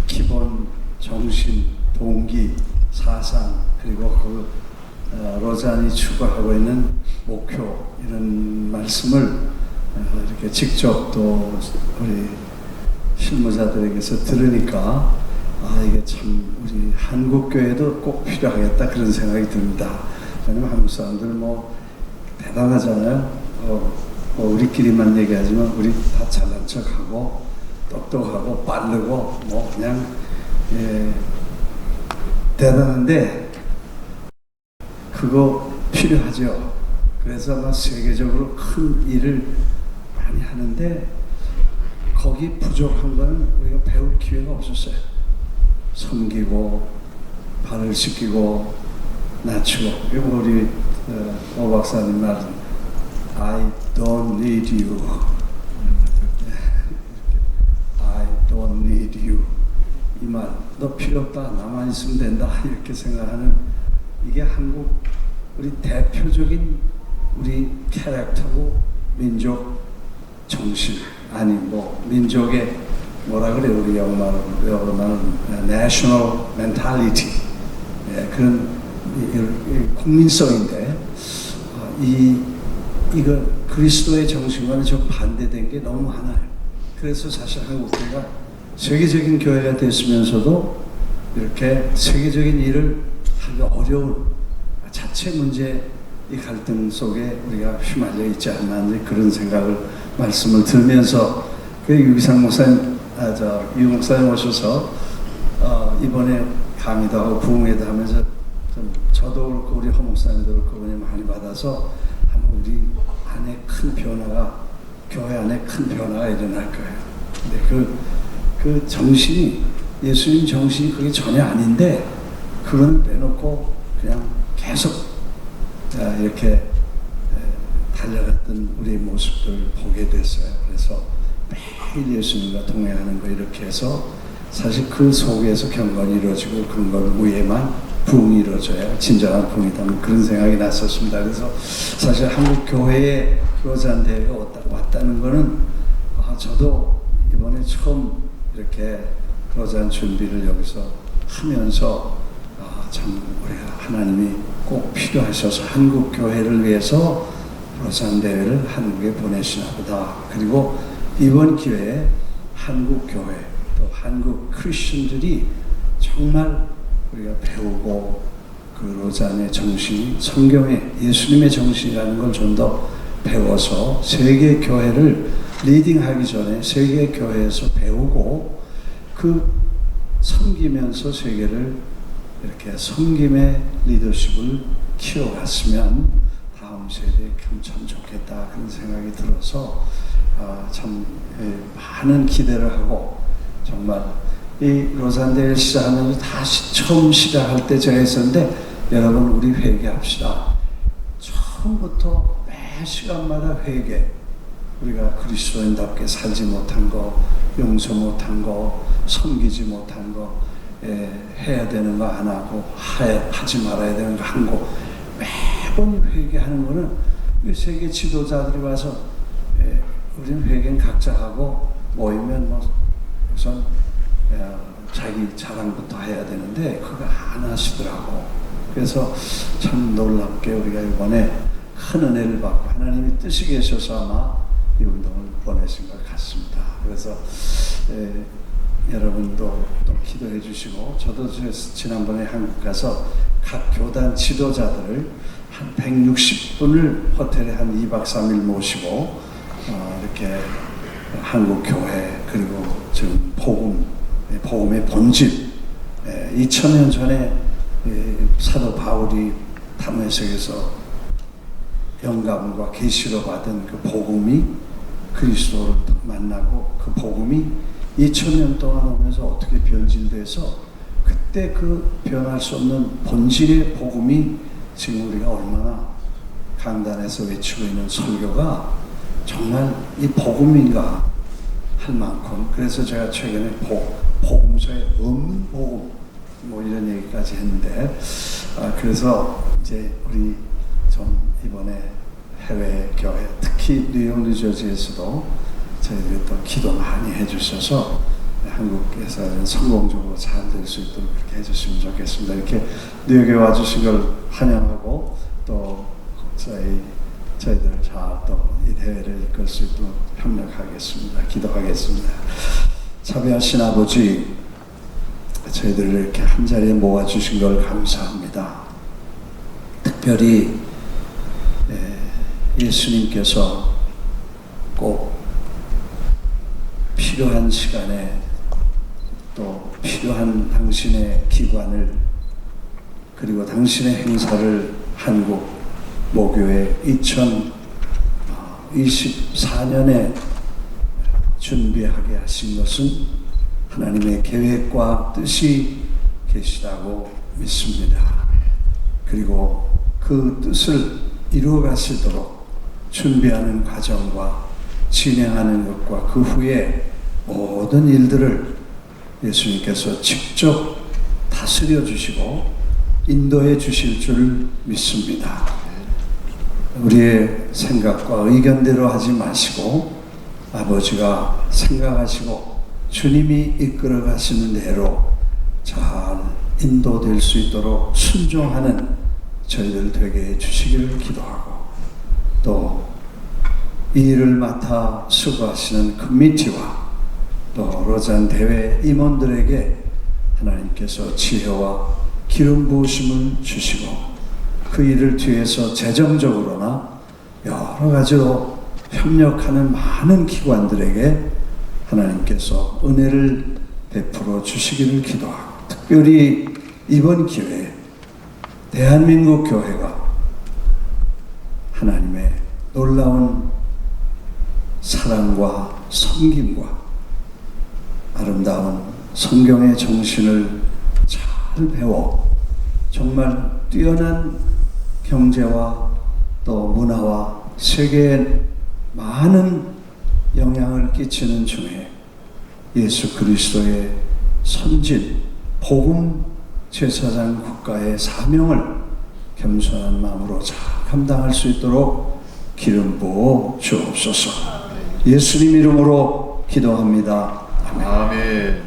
기본 정신, 동기, 사상 그리고 그 로잔이 추구하고 있는 목표, 이런 말씀을 이렇게 직접 또 우리 실무자들에게서 들으니까 이게 참 우리 한국교회도 꼭 필요하겠다 그런 생각이 듭니다. 왜냐면 한국 사람들 뭐 대단하잖아요. 우리끼리만 얘기하지만 우리 다 잘난 척하고 똑똑하고 빠르고 뭐 그냥 대단한데 그거 필요하죠. 그래서 아마 세계적으로 큰 일을 많이 하는데 거기 부족한 거는 우리가 배울 기회가 없었어요. 섬기고 발을 씻기고 낮추고. 그리고 우리 오 박사님 말은 I don't need you. I don't need you. 이 말, 너 필요 없다. 나만 있으면 된다. 이렇게 생각하는 이게 한국 우리 대표적인 우리 캐릭터고 민족 정신, 아니 뭐 민족의 뭐라 그래 우리 영어로 말하는 national mentality, 그런 국민성인데 이거 그리스도의 정신과는 좀 반대된 게 너무 많아요. 그래서 사실 한국교회가 세계적인 교회가 됐으면서도 이렇게 세계적인 일을 하기 어려운 자체 문제, 이 갈등 속에 우리가 휘말려 있지 않나 그런 생각을 말씀을 들으면서 유기상 목사님, 유 목사님 오셔서 이번에 강의도 하고 부흥회도 하면서 좀 저도 그렇고 우리 허 목사님도 그렇고 은혜 많이 받아서 아마 우리 안에 큰 변화가, 교회 안에 큰 변화가 일어날 거예요. 근데 그 정신이, 예수님 정신이 그게 전혀 아닌데 그건 빼놓고 그냥 계속 이렇게 달려갔던 우리의 모습들 보게 됐어요. 그래서 매일 예수님과 동행하는 거 이렇게 해서 사실 그 속에서 경건이 이루어지고 그런 걸 위에만 부흥이 이루어져야 진정한 부흥이다. 그런 생각이 났었습니다. 그래서 사실 한국 교회에 로잔 대회가 왔다는 거는 저도 이번에 처음 이렇게 로잔 준비를 여기서 하면서 참 우리가 하나님이 꼭 필요하셔서 한국 교회를 위해서 로잔 대회를 한국에 보내시나 보다. 그리고 이번 기회에 한국 교회 또 한국 크리스천들이 정말 우리가 배우고 그 로잔의 정신이 성경의 예수님의 정신이라는 걸 좀 더 배워서 세계 교회를 리딩하기 전에 세계 교회에서 배우고 그 섬기면서 세계를 이렇게 섬김의 리더십을 키워갔으면 다음 세대에 참 좋겠다 그런 생각이 들어서 참 많은 기대를 하고 정말 이 로잔 대회를 시작하면서 다시 처음 시작할 때 제가 했었는데 여러분 우리 회개합시다. 처음부터 매 시간마다 회개. 우리가 그리스도인답게 살지 못한 거, 용서 못한 거, 섬기지 못한 거, 해야 되는 거 안 하고 하지 말아야 되는 거 한 거 매번 회개하는 거는 세계 지도자들이 와서 우리는 회개는 각자 하고 모이면 뭐 우선 자기 자랑부터 해야 되는데 그거 안 하시더라고. 그래서 참 놀랍게 우리가 이번에 큰 은혜를 받고 하나님이 뜻이 계셔서 아마 이 운동을 보내신 것 같습니다. 그래서 여러분도 또 기도해 주시고 저도 지난번에 한국 가서 각 교단 지도자들을 한 160분을 호텔에 한 2박 3일 모시고 이렇게 한국 교회 그리고 지금 복음의 본질 2000년 전에 사도 바울이 다메섹에서 영감과 계시로 받은 그 복음이 그리스도를 만나고 그 복음이 2000년 동안 오면서 어떻게 변질돼서 그때 그 변할 수 없는 본질의 복음이 지금 우리가 얼마나 강단에서 외치고 있는 설교가 정말 이 복음인가 할 만큼 그래서 제가 최근에 복음서에 없는 복음 뭐 이런 얘기까지 했는데 그래서 이제 우리 좀 이번에 해외 교회 특히 뉴욕 뉴저지에서도 저희들이 또 기도 많이 해주셔서 한국에서는 성공적으로 잘 될 수 있도록 그렇게 해주시면 좋겠습니다. 이렇게 뉴욕에 와주신 걸 환영하고 또 저희들 잘 또 이 대회를 이끌 수 있도록 협력하겠습니다. 기도하겠습니다. 자비하신 아버지, 저희들을 이렇게 한 자리에 모아주신 걸 감사합니다. 특별히 예수님께서 꼭 필요한 시간에 또 필요한 당신의 기관을 그리고 당신의 행사를 한국 모교회 2024년에 준비하게 하신 것은 하나님의 계획과 뜻이 계시다고 믿습니다. 그리고 그 뜻을 이루어 가시도록 준비하는 과정과 진행하는 것과 그 후에 모든 일들을 예수님께서 직접 다스려 주시고 인도해 주실 줄 믿습니다. 우리의 생각과 의견대로 하지 마시고 아버지가 생각하시고 주님이 이끌어 가시는 대로 잘 인도될 수 있도록 순종하는 저희들 되게 해주시기를 기도하고 또 이 일을 맡아 수고하시는 커미티와 또 로잔 대회 임원들에게 하나님께서 지혜와 기름 부으심을 주시고 그 일을 뒤에서 재정적으로나 여러 가지로 협력하는 많은 기관들에게 하나님께서 은혜를 베풀어 주시기를 기도하고, 특별히 이번 기회에 대한민국 교회가 하나님의 놀라운 사랑과 섬김과 아름다운 성경의 정신을 잘 배워 정말 뛰어난 경제와 또 문화와 세계에 많은 영향을 끼치는 중에 예수 그리스도의 선진 복음 제사장 국가의 사명을 겸손한 마음으로 잘 감당할 수 있도록 기름 부어 주옵소서. 예수님 이름으로 기도합니다. 아멘. 아멘.